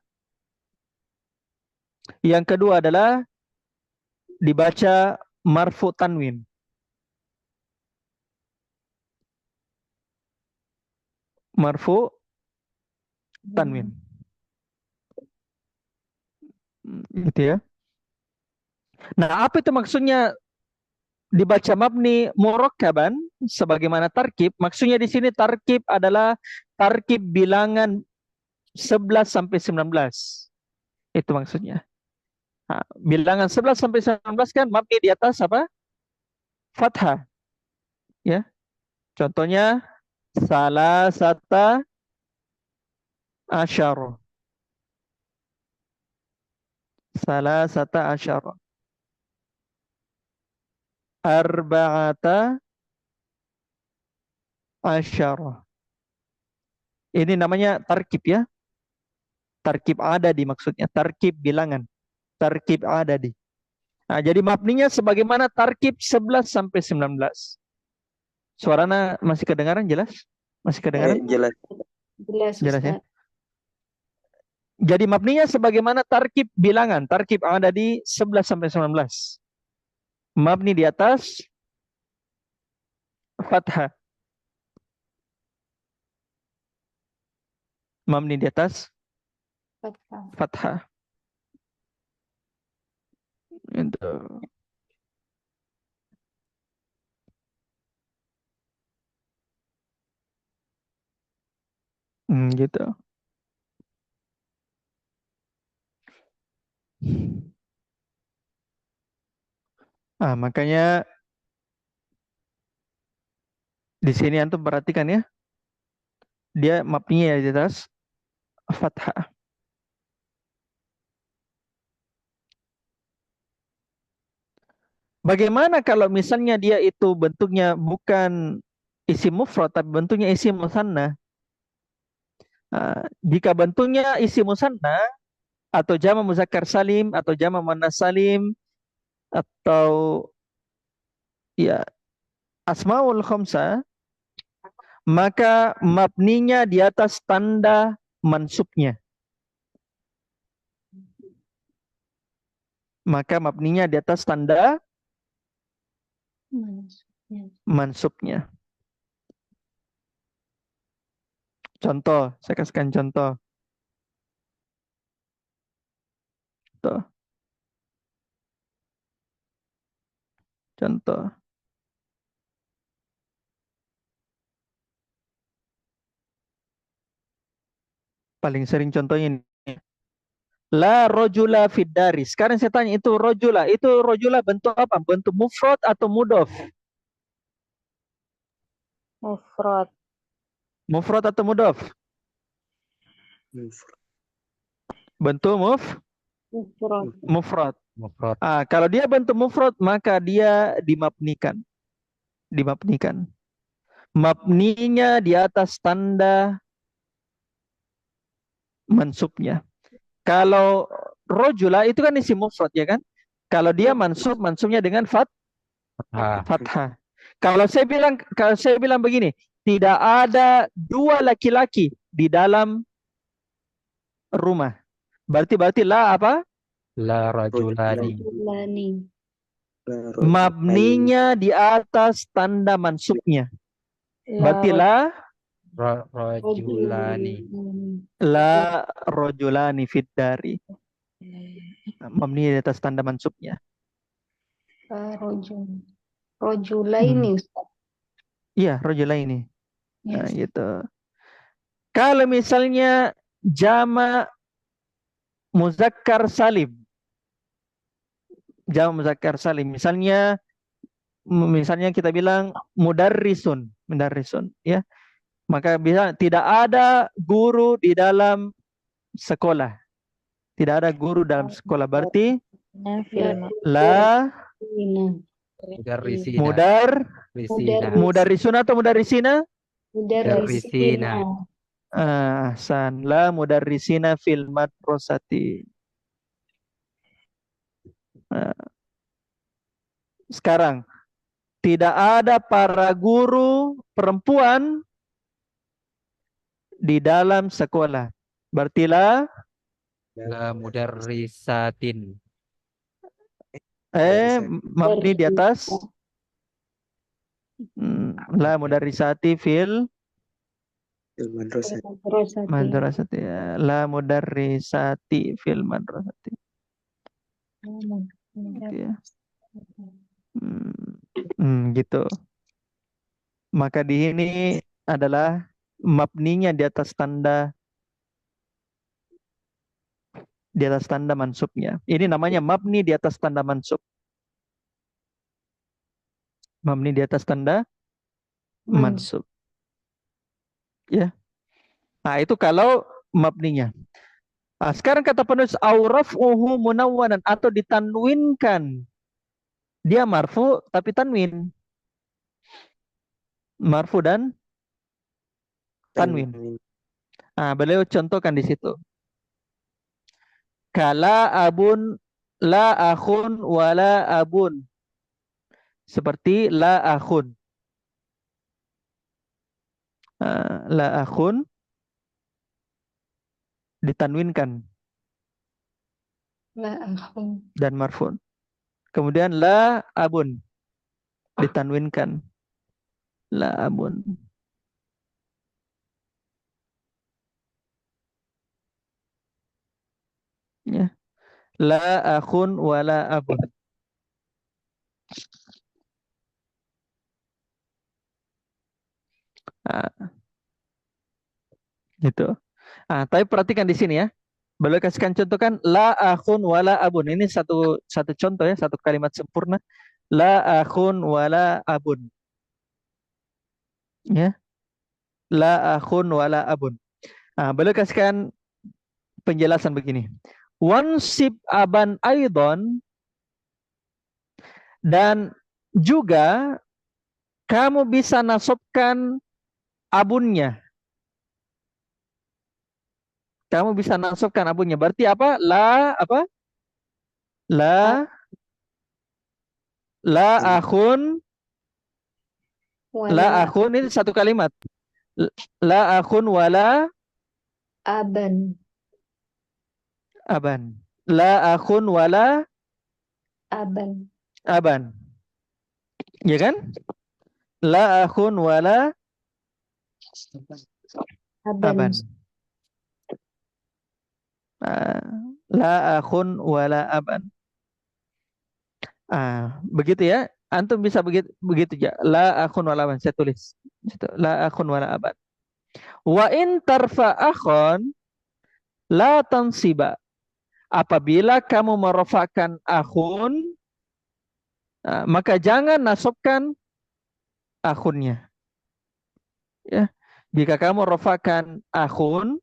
Yang kedua adalah dibaca marfu tanwin. Marfu tanwin. Gitu ya. Nah, apa itu maksudnya dibaca mabni murakkaban sebagaimana tarkib? Maksudnya di sini tarkib adalah tarkib bilangan 11 sampai 19. Itu maksudnya. Nah, bilangan 11 sampai 19 kan mabni di atas apa? Fathah. Ya. Contohnya salasata asyara. Salasata asyara. Arba'ata asyara. Ini namanya tarkib ya. Tarkib adadi maksudnya. Tarkib bilangan. Tarkib adadi. Nah, jadi mabninya sebagaimana tarkib 11 sampai 19. Suaranya masih kedengaran jelas? Masih kedengaran? Jelas. Jelas Jelas ya? Ustaz. Jadi mabninya sebagaimana tarkib bilangan. Tarkib ada di 11 sampai 19. Mabni di atas fathah. Mabni di atas Fathah. fathah. Itu. Gitu. Makanya di sini antum perhatikan ya. Dia mabninya di atas fathah. Bagaimana kalau misalnya dia itu bentuknya bukan isim mufrad tapi bentuknya isim musanna? Jika bentuknya isim musanna atau jama muzakkar salim atau jama muannas salim atau ya asmaul khamsah, maka mabninya di atas tanda mansubnya. Maka mabninya di atas tanda Maksudnya. mansubnya. Contoh, saya kasihkan contoh. Tuh, contoh. Paling sering contohnya ini. La rojula fid dari. Sekarang saya tanya itu rojula bentuk apa? Bentuk mufrad atau mudhof? Mufrad. Mufrad atau mudhof? Bentuk Mufrad. mufrad. Mufrad. Kalau dia bentuk mufrad maka dia dimabnikan. Dimabnikan. Mabninya di atas tanda mansubnya. Kalau rojula itu kan isim mufrad ya kan? Kalau dia mansubnya dengan Fathah. fathah. Kalau saya bilang begini, tidak ada dua laki-laki di dalam rumah. Berarti la apa? La rajulani. Rajulani. Mabninya di atas tanda mansubnya. Berarti la Rajulani. la rojulani fid dari. Mabninya di atas tanda mansubnya. Rojul. Rojulaini Ustaz. Iya, rojulaini. Nah, Yes. gitu. Kalau misalnya jama muzakkar salim. Jama muzakkar salim. Misalnya kita bilang mudarrisun ya. Maka bisa tidak ada guru di dalam sekolah. Tidak ada guru dalam sekolah. Berarti la Mudarrisina. mudarrisun atau mudarrisina? Mudarrisina. Ahsan. La mudarrisina fil madrasati. Sekarang tidak ada para guru perempuan di dalam sekolah. Berarti la mudarrisatin. mabni di atas la mudarrisati fil madrasati. La mudarrisati fil madrasati. Gitu ya. Gitu. Maka di sini adalah mabninya di atas tanda mansubnya. Ini namanya mabni di atas tanda mansub. Mabni di atas tanda mansub. Ya. Nah, itu kalau mabninya. Sekarang kata penulis auraf'uhu munawwanan atau ditanwinkan. Dia marfu tapi tanwin. Marfu dan tanwin. Beliau contohkan di situ. Kala abun la akhun wala abun. Seperti la akhun. La akhun ditanwinkan La akhun. dan marfu. Kemudian la abun ditanwinkan. La abun. Ya. La akhun wala abun. Ah, gitu. Tapi perhatikan di sini ya. Boleh kasihkan contoh kan la akhun wala abun. Ini satu satu contoh ya, satu kalimat sempurna. La akhun wala abun. Ya. La akhun wala abun. Boleh kasihkan penjelasan begini. Wansib aban aidon, dan juga kamu bisa nasabkan abunnya. Kamu bisa nasabkan abunnya. Berarti apa? La apa? La akhun. La Wala akhun ini satu kalimat. La akhun wala aban. aban. La akhun wala Aban. aban. Ya kan? La akhun wala Aban. aban. La akhun wala aban. Begitu ya. Antum bisa begitu begitu ya. La akhun wala aban. Saya tulis. La akhun wala aban. Wa in tarfa akhon la tansiba. Apabila kamu merofakkan akhun, maka jangan nasabkan akhunnya. Ya. Jika kamu rofakkan akhun,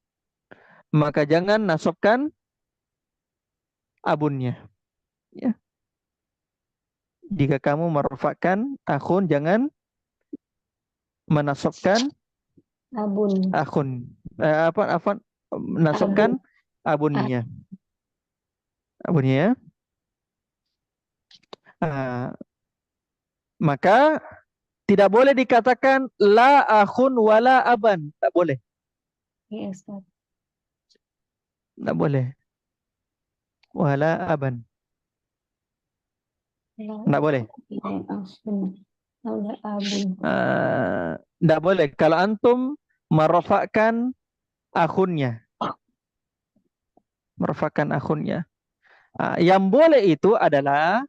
maka jangan nasabkan abunnya. Ya. Jika kamu merofakkan akhun, jangan menasabkan Abun. akhun. Apa? Nasabkan abunnya. Abunnya ya. Maka tidak boleh dikatakan la akhun wala aban. Tak boleh. Ya, Ustaz. Tak boleh. Wala aban. La Tak boleh. akhun. Wala abun. Tidak boleh. Kalau antum merofakkan akhunnya. Merofakkan akhunnya. Yang boleh itu adalah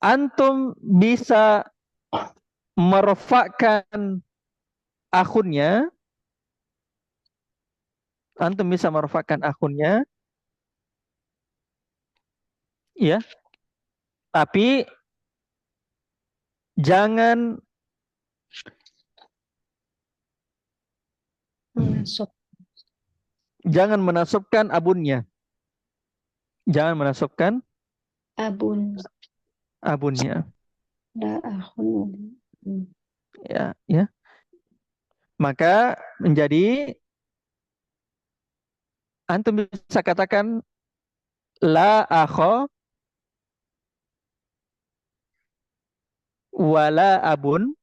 antum bisa merofakkan akhunnya. Antum bisa merofakkan akhunnya. Ya. Tapi jangan Masuk. menasabkan abunnya. Jangan menasabkan Abun. abunnya. La akhun. Ya, ya. Maka menjadi antum bisa katakan la akho wala abun.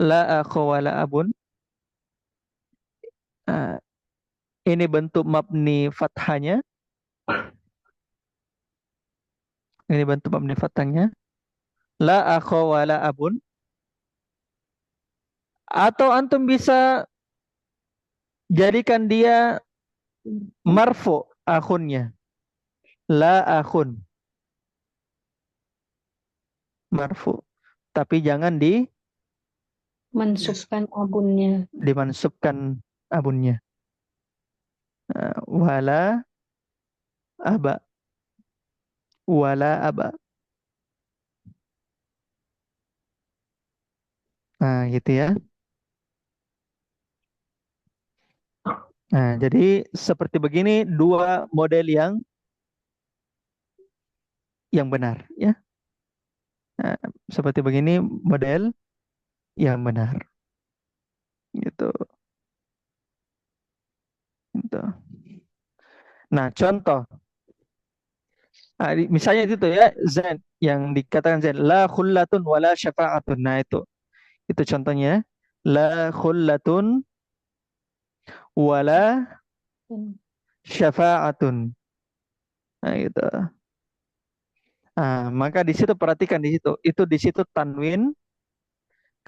La akho wala abun. Ini bentuk mabni fathahnya. Ini bentuk mabni fathahnya. La akho wala abun. Atau antum bisa jadikan dia marfu akhunnya. La akhun. Marfu. Tapi jangan Mansubkan abunnya. dimansubkan abunnya. Wala aba. Wala aba. Gitu ya. Jadi seperti begini dua model yang benar ya. Seperti begini model yang benar. Gitu. Gitu. Nah, contoh Misalnya itu tuh ya, Zain yang dikatakan Zain, la khullatun wala syafa'atun. Nah, itu contohnya. La khullatun wala syafa'atun. Nah, gitu. Maka di situ perhatikan di situ. Itu di situ tanwin,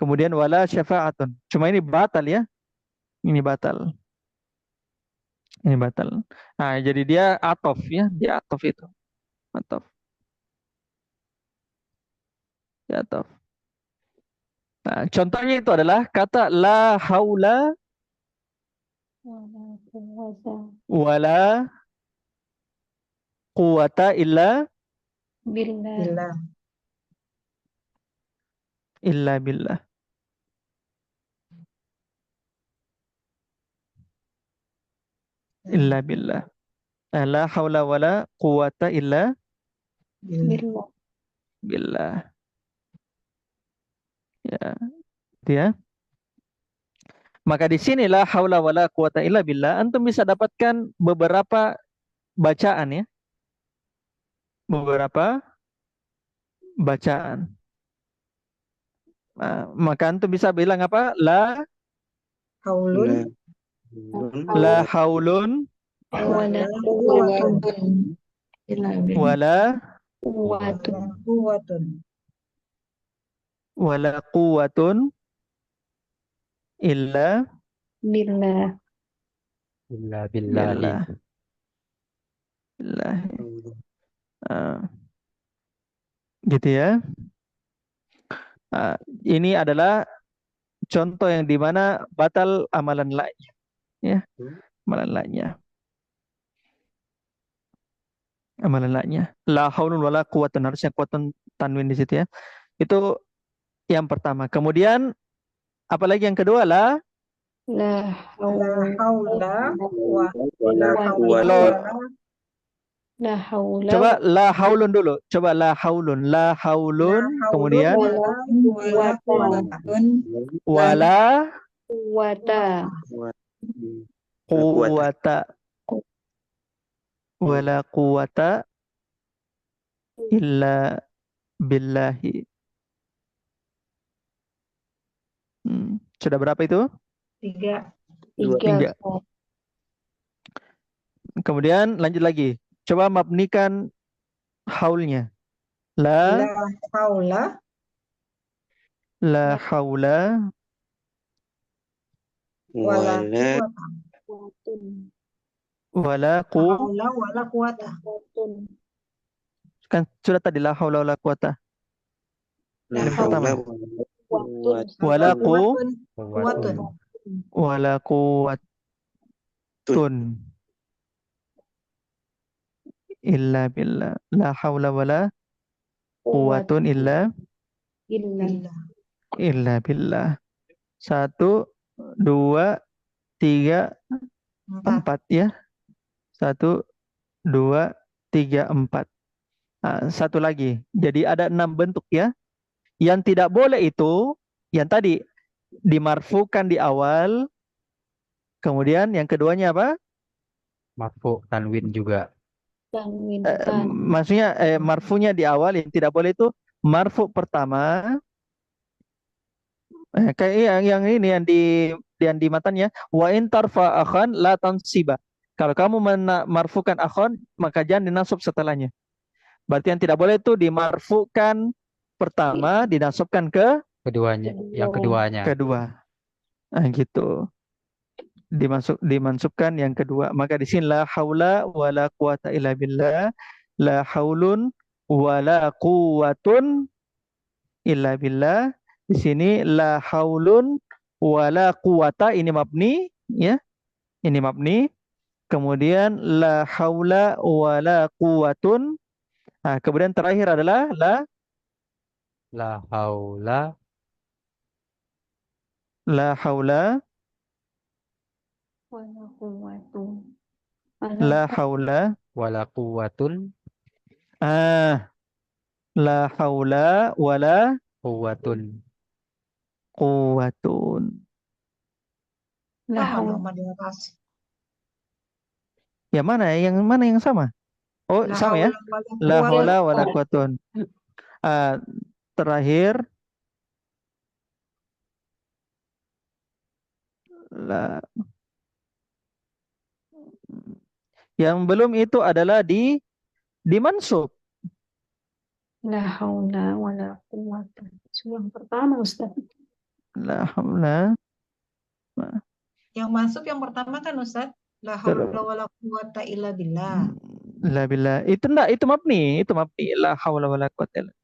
kemudian wala syafa'atun. Cuma ini batal ya. Ini batal. Ini batal. Jadi dia atof ya, dia atof itu. Atof. Dia atof. Contohnya itu adalah kata la haula wala quwata Billah. Bila. illa billah. Illa billah. La haula wala quwata illa Bila. Billah. billah. Ya, itu ya. Maka di sini la haula wala quwata illa billah, antum bisa dapatkan beberapa bacaan ya. Beberapa bacaan. Maka antum bisa bilang apa? Haulun. La haulun Wala Quwwatun. wala quwwatun Quwwatun. wala quwwatun illa billah. Illa billahi. billah. Billah. Gitu ya. Ini adalah contoh yang dimana batal amalan lainnya, ya, amalan lainnya, amalan lainnya. La haulun wala quwwatan, harusnya quwwatan tanwin di situ ya. Itu yang pertama. Kemudian apalagi yang kedua La La haula wa la haula Kalau la haula coba la haulun dulu, coba la haulun, la haulun, kemudian wala quwwatun wala quwwata quwwata wala quwwata illa billahi. Sudah berapa itu? 3. Tiga. Kemudian lanjut lagi. Coba mabnikan haulnya. La La haula haula wala wala quwwata. kan sudah tadi la haula wala quwata. Yang pertama. Wala Quwwatun. wala quwwatun illa billah. La haula wala quwwatun illa billah. 1, 2, 3, 4 ya. 1, 2, 3, 4. Satu lagi. Jadi ada 6 bentuk ya. Yang tidak boleh itu yang tadi dimarfukan di awal. Kemudian yang keduanya apa? Marfu tanwin juga. tanwin Maksudnya marfunya di awal. Yang tidak boleh itu marfu pertama. Kayak yang ini yang di matanya, wa in tarfa akhan la tansiba. Kalau kamu marfukan akhon, maka jangan dinasab setelahnya. Berarti yang tidak boleh itu dimarfukan pertama, dinasabkan ke Keduanya, yang keduanya. kedua. Gitu. Dimansubkan yang kedua. Maka di sini la haula wala quwata illa billah. La haulun wala quwatun illa billah. Di sini la haulun wala quwata, ini mabni ya. Ini mabni. Kemudian la haula wala quwatun. Kemudian terakhir adalah La haula la haula wala quwwatu la haula wala quwwatun la haula wala quwwatun. quwwatun. la haula Sama di atas. Ya mana yang sama? Oh, La sama ya. haula wala La quwata. haula wala quwatun. Ah, terakhir la yang belum itu adalah di mansub. La haula wala quwata. Itu yang pertama Ustaz. La haula. Yang masuk yang pertama kan Ustadz, la haula wala quwata illa billah. La billah. Itu enggak, itu mabni. Itu mabni. La haula wala quwata illa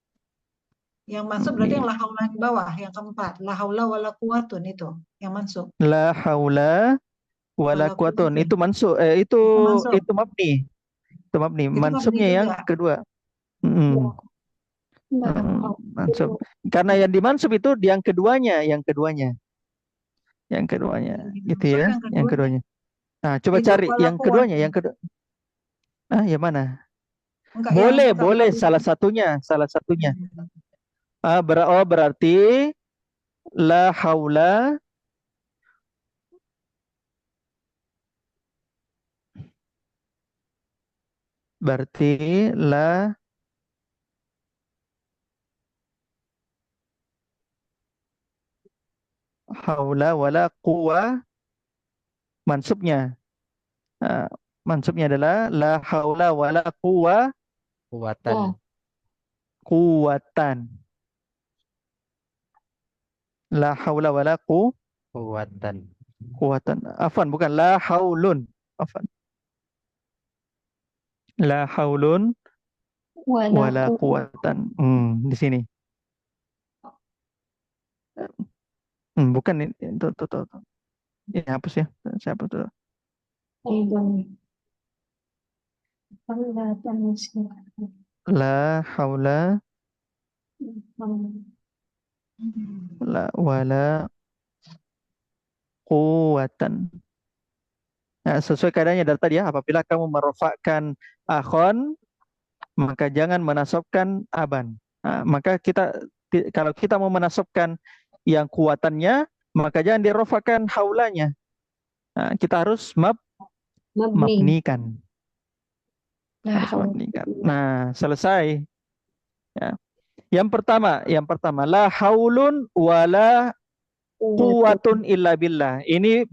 Yang masuk berarti mabni. yang la haula di bawah, yang keempat, la haula wala quwatun itu yang masuk. La haula wala Wala quwatun. quwatun Itu mansub. Itu itu masuk. itu mabni. Itu mabni. Itu mabni Mansubnya yang juga. kedua. Mm. La Mansub. haula. Karena yang dimansub itu yang keduanya, yang keduanya. Yang keduanya. Yang Gitu masuk ya, yang yang kedua keduanya. Nah, coba itu cari wala yang keduanya, quwatun. yang kedua. Ah, yang mana? Enggak yang Boleh, enggak boleh tadi. salah satunya, salah satunya. Oh, berarti la haula berarti la haula wala quwa mansubnya. Ah, mansubnya adalah la haula wala quwa Kuwatan. quwatan. La haula wala Kuwatan. quwatan. Afwan, bukan la haulun. Afwan. La haulun Wala wala quwata. quwatan. Di sini. Bukan ini. Tuh. Ini hapus ya. Siapa tuh? Aidan. Wala tansil. La haula la wala quwatan. Nah, sesuai kaidahnya dari tadi ya, apabila kamu merofakkan akhon, maka jangan menasabkan aban. Nah, maka kalau kita mau menasabkan yang kuatannya, maka jangan dirofakkan haulanya. Nah, kita harus Mabni. mabnikan. La Harus haula. mabnikan. Nah, selesai. Ya. Yang pertama, la haulun wala quwatun illa billah. Ini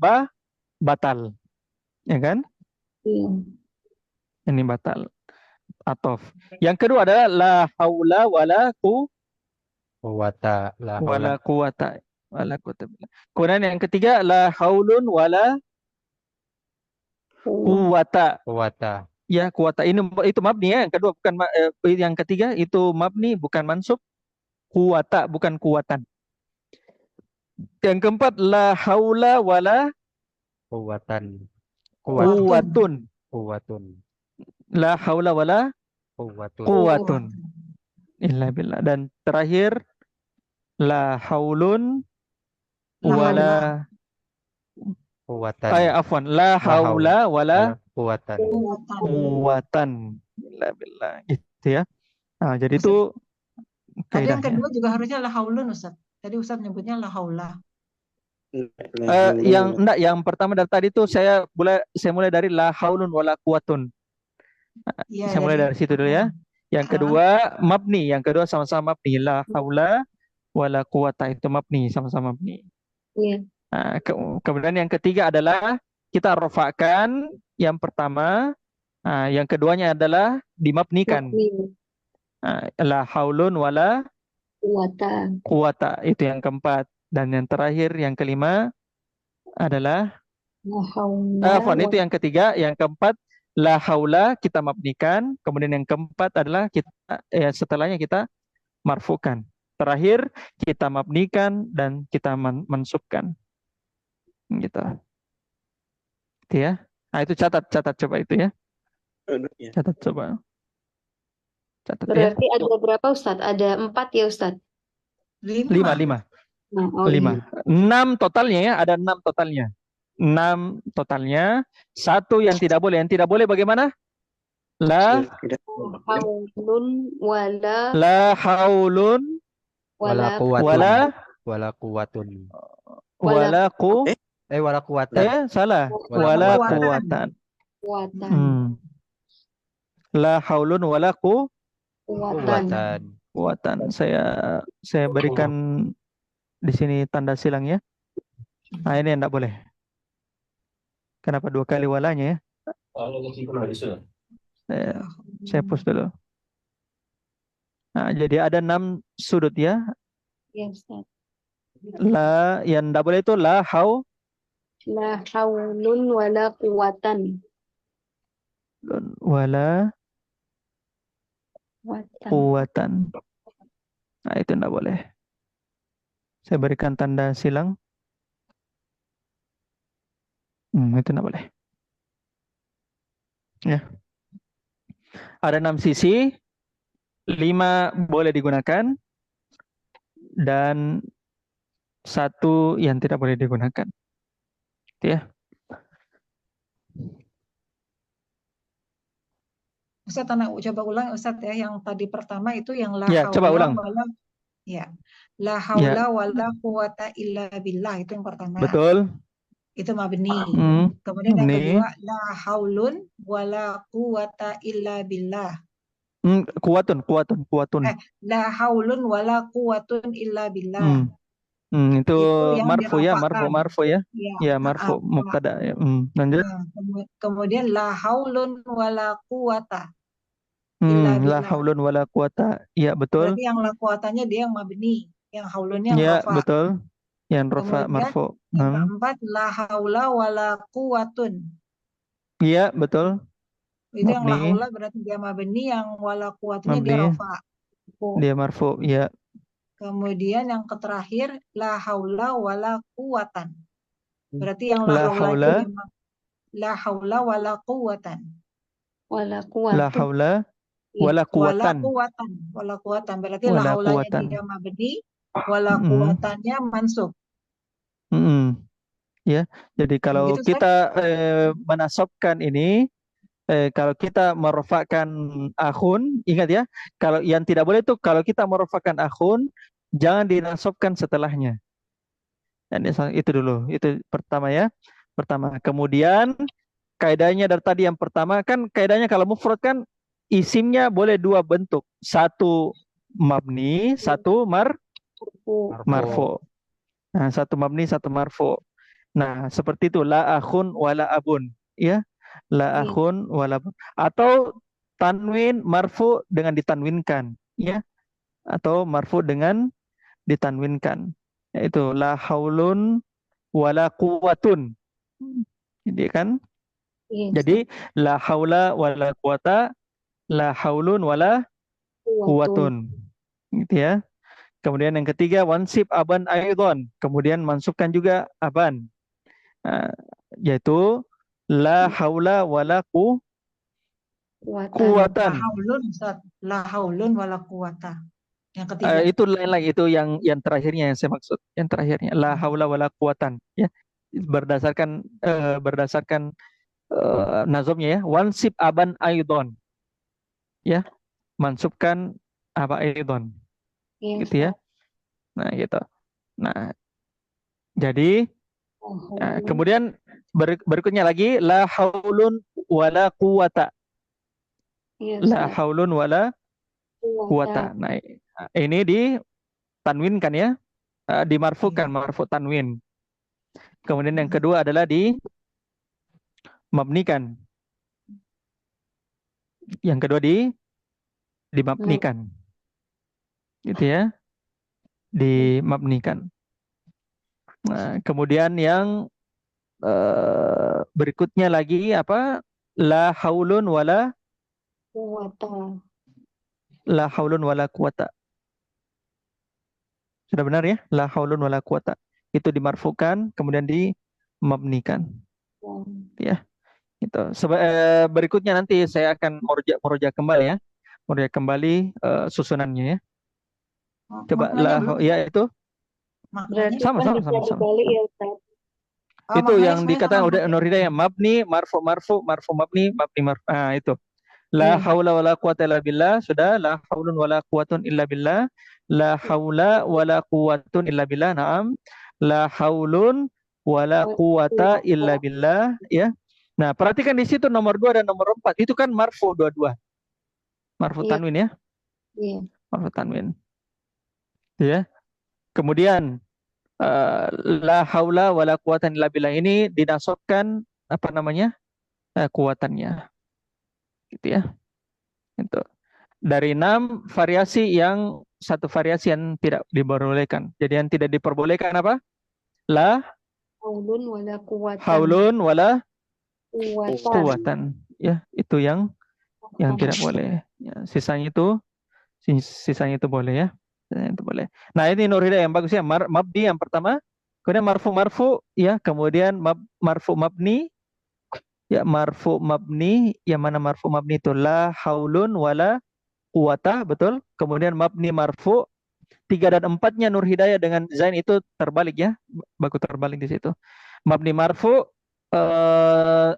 batal. Ya kan? Iya. Ini batal. Atof. Yang kedua adalah la haula wala Kuwata. La haula. quwata billah. Kemudian yang ketiga la haulun wala quwata. Kuwata. Ya, quwata ini itu mabni ya. Yang kedua bukan yang ketiga itu mabni bukan mansub. Quwata bukan kuwatan. Yang keempat la haula wala Kuwatan. quwatun. Kuwatun. La haula wala Kuwatun. quwatun illa billah. Dan terakhir la haulun wala Kuwatan. afwan la La haula haula wala Kuwatan. Quwatan. quwatan illa billah gitu ya. Nah, jadi Ustaz, itu ada yang kaidahnya. kedua juga harusnya la haulun Ustaz. Tadi Ustaz nyebutnya la haula. Yang pertama dari tadi tuh saya mulai dari la haulun wala quwatun. Iya Saya mulai dari situ dulu ya. Yang kedua mabni, yang kedua sama-sama mabni la haula wala quwata itu mabni sama-sama mabni. Iya. Nah, kemudian yang ketiga adalah kita rofakan yang pertama, yang keduanya adalah dimabnikan. Mabni. La haulun wala Quwata. quwata itu yang keempat. Dan yang terakhir yang kelima adalah La haula. afwan itu yang ketiga, yang keempat la haula kita mabnikan, kemudian yang keempat adalah kita setelahnya kita marfukan. Terakhir kita mabnikan dan kita mansubkan. Gitu. Itu ya. Nah, itu catat coba itu ya. Catat coba. Catat ya. Berarti ada berapa Ustadz? Ada 4 ya Ustadz? 5. Nah, 5. 6 totalnya ya, ada 6 totalnya. 6 totalnya. Satu yang tidak boleh. Yang tidak boleh bagaimana? La haulun wala Wala wala kuwatun. Wala kuwatun. wala Wala kuwatan. salah. Wala Wala quwatan. quwatan. quwatan. La haulun wala Quwatan. Quwatan. Saya berikan di sini tanda silang ya. Nah, ini enggak boleh. Kenapa 2 kali walanya ya? Saya push dulu. Nah, jadi ada 6 sudut ya. Ya, Ustaz. La yang enggak boleh itu la La haulun wala quwatan. wala Quwatan. quwatan. Nah, itu enggak boleh. Saya berikan tanda silang. Itu enggak boleh. Ya. Ada 6 sisi, 5 boleh digunakan dan 1 yang tidak boleh digunakan. Itu ya. Ustaz, coba ulang Ustaz ya, yang tadi pertama itu yang la Ya, coba haula ulang. wala ya. La Ya, haula wala quwata illa billah itu yang pertama. betul. Itu mabni. Kemudian yang Ini kedua la haulun wala quwata illa billah. kuatun. La haulun wala quwatun illa billah. Itu Itu yang marfu ya, dirafa'kan. marfu ya. Ya, Ya, marfu mubtada ya. Lanjut. kemudian la haulun wala quwata illa La billah. haulun wala quwata. Ya, betul. Berarti yang la quwatanya dia yang mabni, yang haulunnya yang Ya, rafa. betul. Yang rafa Kemudian marfu. yang keempat la haula wala quwatun. Iya, betul. Itu yang la Mabni, haula berarti dia mabni, yang wala quwatnya dia mabni, rafa. dia marfu. Ya, Kemudian yang terakhir la haula wala quwatan. Berarti yang la haula, la haula wala quwatan. Wala la quwatan. haula wala Wala quwatan. quwatan. Wala quwatan. Berarti la Wala haulanya quwatan. dia mabni, wala quwatannya mansub. Ya, jadi kalau Gitu, Ustaz? kita menasabkan ini, kalau kita merofakkan akhun, ingat ya, kalau yang tidak boleh itu kalau kita merofakkan akhun, jangan dinasabkan setelahnya. Dan itu dulu, itu pertama ya. Pertama, kemudian kaidahnya dari tadi yang pertama kan kaidahnya kalau mufrad kan isimnya boleh 2 bentuk, satu mabni, satu marfu. Nah, satu mabni, satu marfu. Nah, seperti itu la akhun wala abun, ya. La akhun wala abun. Atau tanwin marfu dengan ditanwinkan, ya. Atau marfu dengan ditanwinkan. Yaitu la haulun wala quwatun. Jadi kan? Jadi la haula wala quwata, la haulun wala quwatun. Gitu ya. Kemudian yang ketiga wansib aban aidon. Kemudian mansubkan juga aban. Yaitu la haula wala quwatan. La haulun wala quwata. Yang ketiga. Itu lain lagi, itu yang terakhirnya yang saya maksud. Yang terakhirnya la haula wala quwatan, ya. Berdasarkan nazomnya ya, wansib aban aidon. Ya, mansubkan aba aidon. Gitu ya. Nah, gitu. Nah, jadi kemudian berikutnya lagi la haulun wala quwata. La haulun wala quwata. Nah, ini ditanwinkan ya. Dimarfukan, marfu tanwin. Kemudian yang kedua adalah dimabnikan. Yang kedua dimabnikan. Gitu ya. Dimabnikan. Nah, kemudian yang berikutnya lagi apa? La haulun wala quwata. La haulun wala quwata. Sudah benar ya? La haulun wala quwata. Itu dimarfukan, kemudian dimabnikan. Ya. Itu. Berikutnya nanti saya akan merujuk kembali ya. Merujuk kembali susunannya ya. Coba ya itu. Berarti Sama. dibalik ya, Ustaz. Itu yang dikatakan udah Nurida ya, mabni marfu mabni marfu. Nah, itu. La haula wala quwata illa billah, sudah. La haulun wala quwatun illa billah. La haula wala quwatun illa billah. Naam. La haulun wala quwata illa billah, ya. Nah, perhatikan di situ nomor 2 dan nomor 4 itu kan marfu dua-dua. Marfu Iya, tanwin ya. iya. Marfu tanwin. Ya. Kemudian la haula wala quwata illa billah ini dinasabkan apa namanya? Kuatannya. Gitu ya. Itu. Dari 6 variasi yang satu variasi yang tidak diperbolehkan. Jadi yang tidak diperbolehkan apa? La Haulun wala quwatan. haulun wala Quwatan. quwatan. Ya, itu yang tidak boleh. Ya, sisanya itu boleh ya. Sisanya itu boleh. Nah, ini Nur Hidayah yang bagus ya. Mabni yang pertama, kemudian marfu ya, kemudian marfu mabni. Ya, marfu mabni, yang mana marfu mabni itu la haulun wala quwata, betul. Kemudian mabni marfu, 3 dan 4-nya Nur Hidayah dengan Zain itu terbalik ya. Baku terbalik di situ. Mabni marfu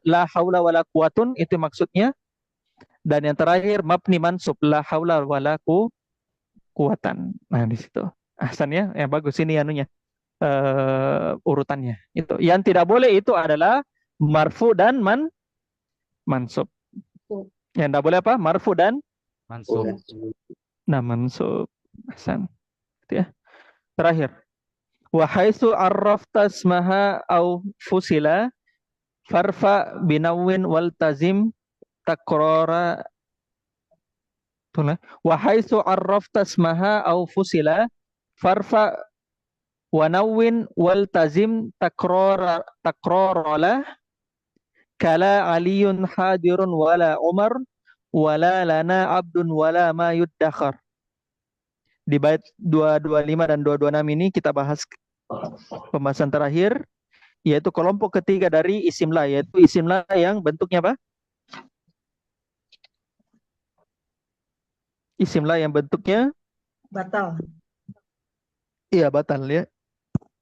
la haula wala quwatun itu maksudnya. Dan yang terakhir mabni mansub la haula wala quwatan. Nah, di situ. Ahsan ya. Yang bagus ini anunya. Urutannya. Itu. Yang tidak boleh itu adalah marfu dan mansub. Yang tidak boleh apa? Marfu dan Mansub. mansub. Ahsan. Gitu ya. Terakhir. Wa haitsu arrafta ismaha au fusila farfa binawin wal tazim takrara. Wa haitsu arrafta ismaha au fusila farfa wa nawwin wal tazim takrara kala aliyun hadirun wala umar wala lana abdun wala ma yuddakhar. Di bait 225 dan 226 ini kita bahas pembahasan terakhir, yaitu kelompok ketiga dari isim la, yaitu isim la yang bentuknya apa? Isim la yang bentuknya Batal. iya batal ya.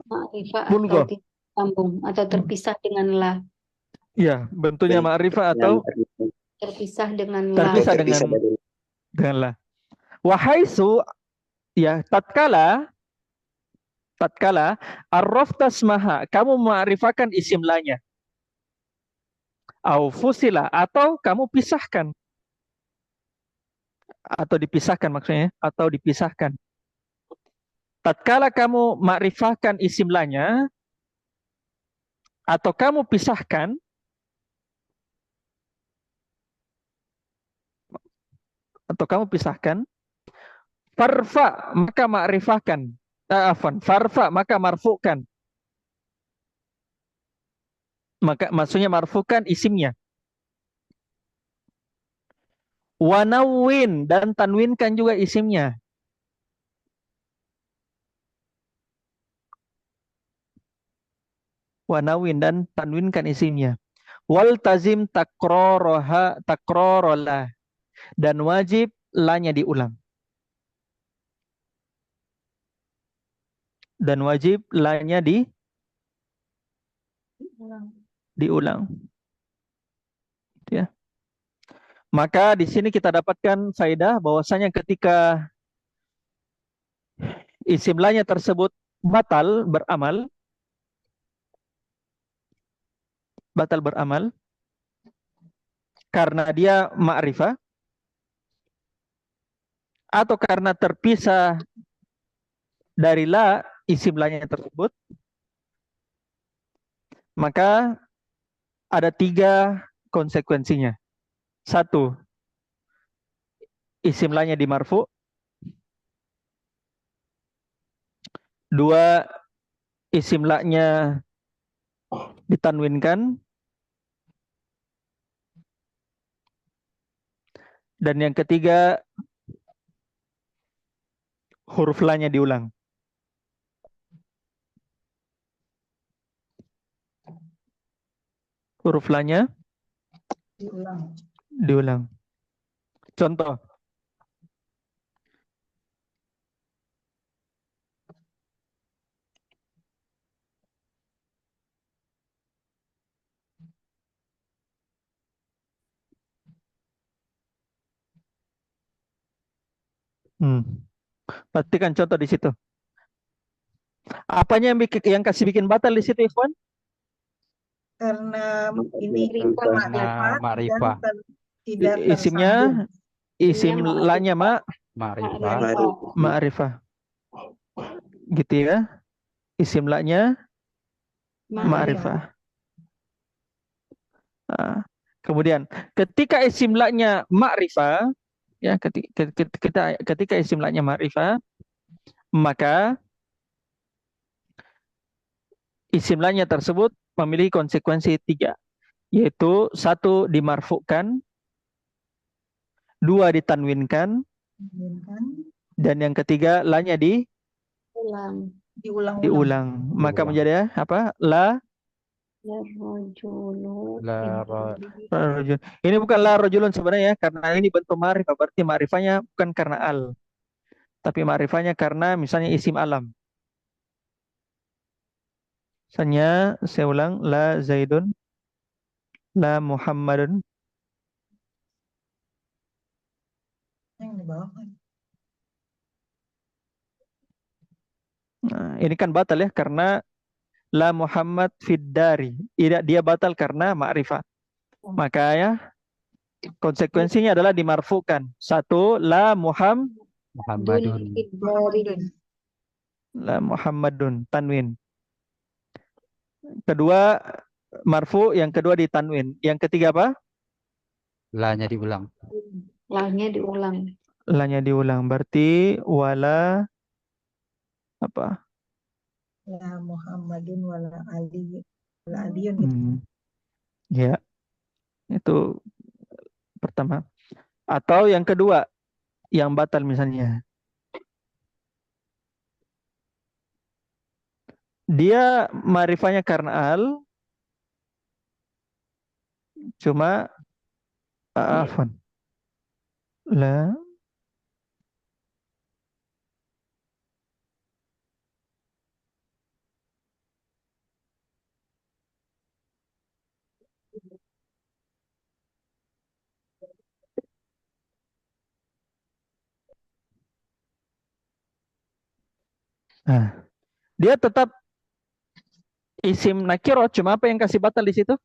Ma'rifah Mulgo. atau tidak sambung atau terpisah dengan la. Iya, bentuknya ma'rifah atau Terpisah dengan la. terpisah dengan la. Wahaisu ya tatkala arrafta ismaha, kamu ma'rifakan isim lanya. Au fusila, atau kamu pisahkan. Atau dipisahkan maksudnya, atau dipisahkan. Tatkala kamu ma'rifahkan isim lanya, atau kamu pisahkan, farfa maka ma'rifahkan. Farfa maka marfukan. Maka maksudnya marfukan isimnya. Wanawin dan tanwinkan juga isimnya. Wanawin dan tanwinkan isimnya. Wal tazim takroroha takrorolah, dan wajib lanya diulang. Dan wajib lanya diulang. Ya. Maka di sini kita dapatkan faedah bahwasanya ketika isim lanya tersebut batal beramal karena dia ma'rifah atau karena terpisah dari la isim lanya tersebut, maka ada 3 konsekuensinya. 1, isim lanya dimarfu. 2, isim lanya ditanwinkan. Dan yang ketiga, huruf lanya diulang. Huruf lanya diulang. Contoh. Pastikan contoh di situ. Apanya yang kasih bikin batal di situ, Ikhwan? Karena ini Karena ma'rifah. tidak Isimnya tersambung. Isim la-nya Ma'rifah. ma'rifah. Gitu ya. Isim la-nya ma'rifah. Ah, kemudian ketika isim la-nya ma'rifah, ya ketika isim la-nya ma'rifah, maka isim la-nya tersebut memiliki konsekuensi 3, yaitu 1 dimarfukan, 2 ditanwinkan, Kan dan yang ketiga la-nya Ulang. diulang-ulang. diulang. Maka Diulang. menjadi apa? La Rojulu. La rajul. Ini bukan la rajulun sebenarnya ya, karena ini bentuk ma'rifah, berarti ma'rifahnya bukan karena al, tapi ma'rifahnya karena misalnya isim alam. Misalnya saya ulang, la Zaidun, la Muhammadun. Yang di bawah kan. Nah, ini kan batal ya karena la Muhammad fiddari. Dia batal karena ma'rifah. Maka ya konsekuensinya adalah dimarfukan. 1 la Muhammadun. Muhammadun tanwin. Kedua marfu, yang kedua ditanwin. Yang ketiga apa? La-nya diulang. Lahnya diulang. La-nya diulang. Berarti wala apa? Ya Muhammadun wala Ali wala Aliyun gitu. Ya, itu pertama. Atau yang kedua, yang batal misalnya. Dia ma'rifahnya karena al, cuma afwan. La Nah, dia tetap isim nakiro, cuma apa yang kasih batal di situ?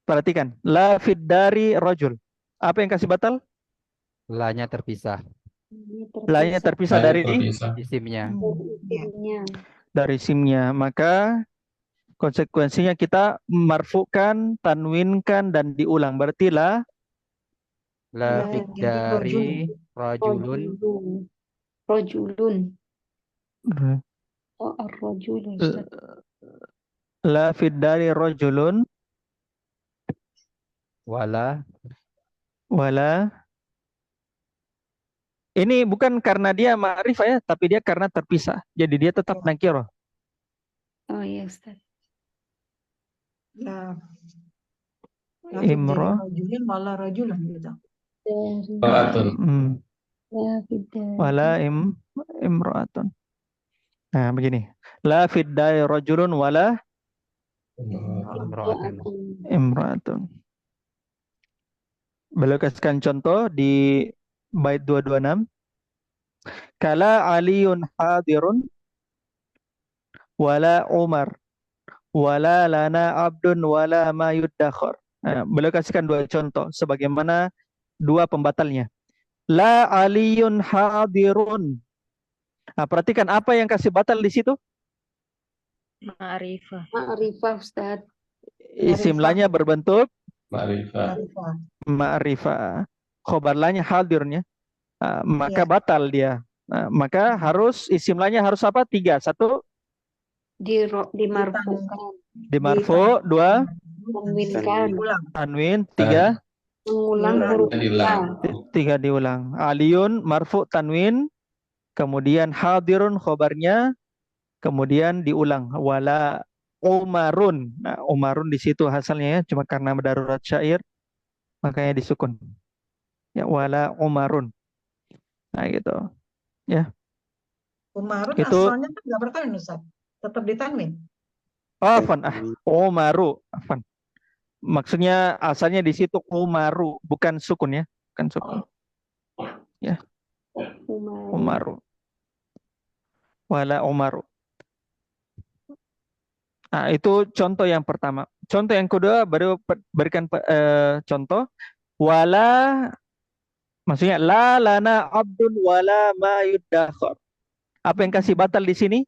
Perhatikan, la fiddari rojul. Apa yang kasih batal? La-nya terpisah. La-nya terpisah dari Isimnya. isimnya. Maka konsekuensinya kita marfukan, tanwinkan, dan diulang. Berarti la La fiddari rajulun. Rojulun. Oh, ar-rajul. Ustaz. la fiddari rojulun Wala. Ini bukan karena dia ma'rifah ya, tapi dia karena terpisah. Jadi dia tetap nakiro. Oh iya Ustaz. La Imro. rajulin wala rajulan gitu. Wala imro'atun. Nah, begini. La fiddai rajulun wala imro'atun. Beliau kasihkan contoh di bait 226. Kala aliyun hadirun wala Umar wala lana abdun wala ma yuddakhar. Nah, beliau kasihkan 2 contoh sebagaimana 2 pembatalnya. La aliyun hadirun. Nah, perhatikan apa yang kasih batal di situ? Ma'rifah. Ma'rifah Ustaz. Isim lanya berbentuk Ma'rifah. ma'rifah. Khobar lanya hadirnya. Maka batal dia. Maka harus isim lanya harus apa? 3. 1 Dimarfukan. dimarfu, 2 Tanwinkan. tanwin, 3 Mengulang huruf tiga diulang. Aliyun marfu tanwin, kemudian hadirun khobarnya, kemudian diulang. Wala Umarun. Nah, Umarun di situ hasilnya ya, cuma karena darurat syair makanya disukun. Ya, wala Umarun. Nah, gitu. Ya. Umarun Itu asalnya kan nggak bertanwin Ustaz. Tetap ditanwin. afan Umaru, afan. Maksudnya asalnya di situ Umaru, bukan sukun ya, bukan sukun. Ya. Umaru. Wala Umaru. Nah, itu contoh yang pertama. contoh yang kedua baru berikan contoh wala, maksudnya la lana abdun wala ma yudakhar. Apa yang kasih batal di sini?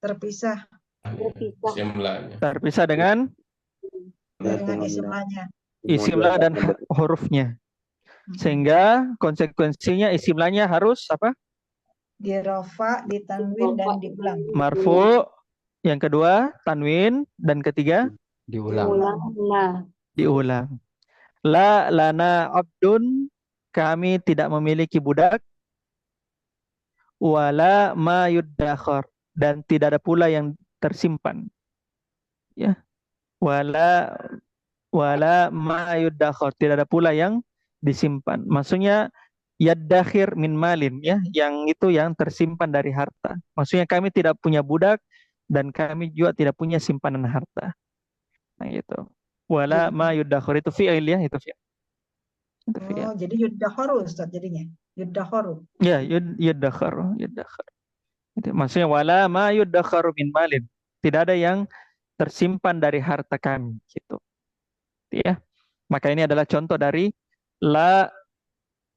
Terpisah Terpisah. Terpisah dengan dengan isim la-nya. isim la dan hurufnya. Sehingga konsekuensinya isim la-nya harus apa? Dirofa, ditanwin, dan diulang. Marfu. Yang kedua tanwin, dan ketiga Diulang. Ulang. diulang. La lana abdun, kami tidak memiliki budak. Wala ma yudakhar, dan tidak ada pula yang tersimpan. Ya. Wala ma yudakhar, tidak ada pula yang disimpan. Maksudnya yaddakhir min malin, ya, yang itu yang tersimpan dari harta. Maksudnya kami tidak punya budak dan kami juga tidak punya simpanan harta. Nah, itu. Wala ma yudakhar itu fi'il, ya, itu fi'il. Itu fi'il. Oh, jadi yuddakharu Ustaz jadinya. Yuddakharu. Ya, yudakhar. Itu maksudnya wala ma yudakhar min malin. Tidak ada yang tersimpan dari harta kami, gitu. Ya. Maka ini adalah contoh dari la,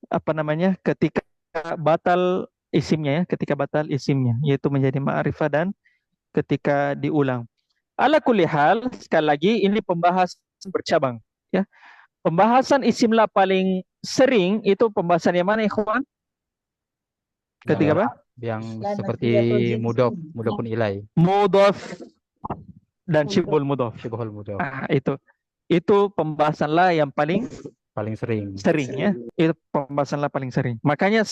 apa namanya, ketika batal isimnya, ya, ketika batal isimnya, yaitu menjadi ma'rifah dan ketika diulang. Ala kulli hal, sekali lagi ini pembahasan bercabang, ya. Pembahasan isim la paling sering itu pembahasan yang mana, ikhwan? Ketika apa? Yang Dan seperti nafiyatul jinsi. mudhofun ilai, Mudhaf dan syibhul mudhaf. syibhul mudhof. Itu pembahasan la yang paling Paling sering. sering, ya. Itu pembahasan la paling sering. Makanya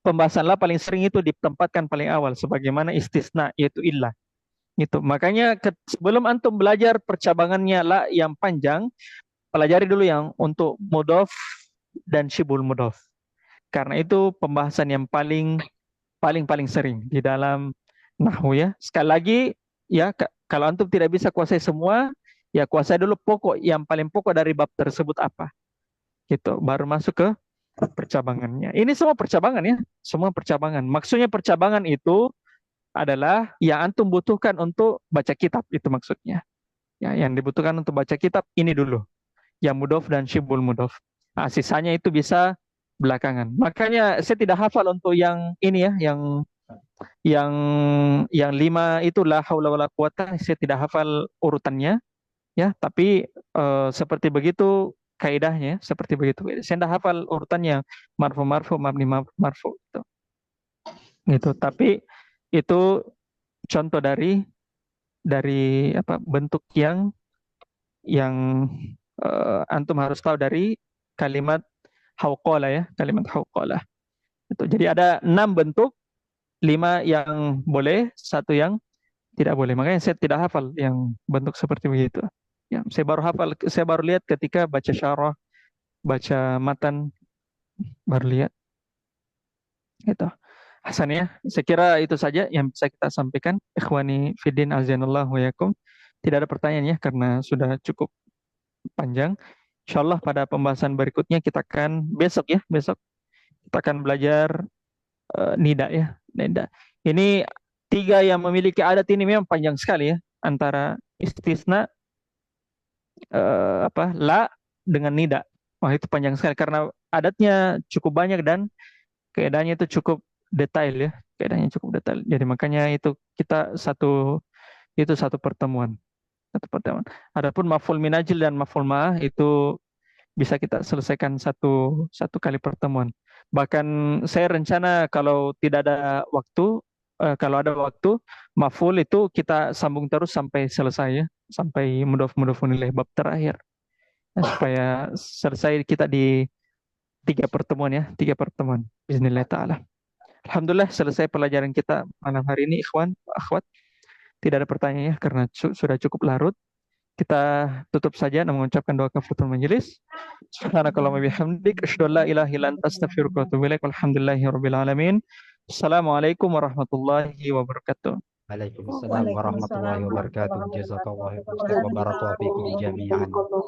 pembahasan la paling sering itu ditempatkan paling awal sebagaimana istisna, yaitu illah. Itu. Makanya sebelum antum belajar percabangannya la yang panjang, pelajari dulu yang untuk mudhaf dan syibhul mudhaf. Karena itu pembahasan yang paling sering di dalam nahwu, ya. Sekali lagi, ya, kalau antum tidak bisa kuasai semua, ya kuasai dulu yang paling pokok dari bab tersebut apa. Gitu, baru masuk ke percabangannya. Ini semua percabangan, ya, semua percabangan. Maksudnya percabangan itu adalah yang antum butuhkan untuk baca kitab, itu maksudnya. Ya, yang dibutuhkan untuk baca kitab ini dulu, yang mudhaf dan syibhul mudhaf. Nah, sisanya itu bisa belakangan. Makanya saya tidak hafal untuk yang ini, ya, yang 5 itu la haula wala quwata, saya tidak hafal urutannya, ya, tapi seperti begitu kaidahnya, seperti begitu. Saya tidak hafal urutannya, marfu mabni marfu gitu. Gitu. Tapi itu contoh dari apa, bentuk yang antum harus tahu dari kalimat hauqala, ya, kalimat hauqala. Itu. Jadi ada 6 bentuk, 5 yang boleh, 1 yang tidak boleh. Makanya saya tidak hafal yang bentuk seperti begitu. Ya, saya baru lihat ketika baca syarah, baca matan, baru lihat. Gitu. Hasan, ya. Saya kira itu saja yang bisa kita sampaikan. Ikhwani fiddin azanallahu wa yakum. Tidak ada pertanyaan, ya, karena sudah cukup panjang. Insyaallah pada pembahasan berikutnya kita akan besok kita akan belajar nida, ya, nida. Ini 3 yang memiliki adat ini memang panjang sekali, ya, antara istisna, la dengan nida. Wah, itu panjang sekali karena adatnya cukup banyak dan keadaannya itu cukup detail, ya, keadaannya cukup detail. Jadi makanya itu kita satu pertemuan. Adapun maf'ul min ajl dan maf'ul ma'ah itu bisa kita selesaikan satu kali pertemuan. Bahkan saya rencana kalau tidak ada waktu, kalau ada waktu, maf'ul itu kita sambung terus sampai selesai, ya, sampai mudhaf-mudhafun ilaih bab terakhir. Ya, supaya selesai kita di 3 pertemuan, ya, 3 pertemuan. Bismillah ta'ala. Alhamdulillah selesai pelajaran kita malam hari ini, ikhwan, akhwat. Tidak ada pertanyaan, ya, karena sudah cukup larut. Kita tutup saja dan mengucapkan doa kafaratul majelis. Subhanakallahumma bihamdik, asyhadu an la ilaha illa anta, astaghfiruka wa atubu ilaik. Walhamdulillahirabbil alamin. Assalamualaikum warahmatullahi wabarakatuh. Waalaikumsalam warahmatullahi wabarakatuh. Jazakallahu khairan Ustaz wa barakallahu fikum jami'an.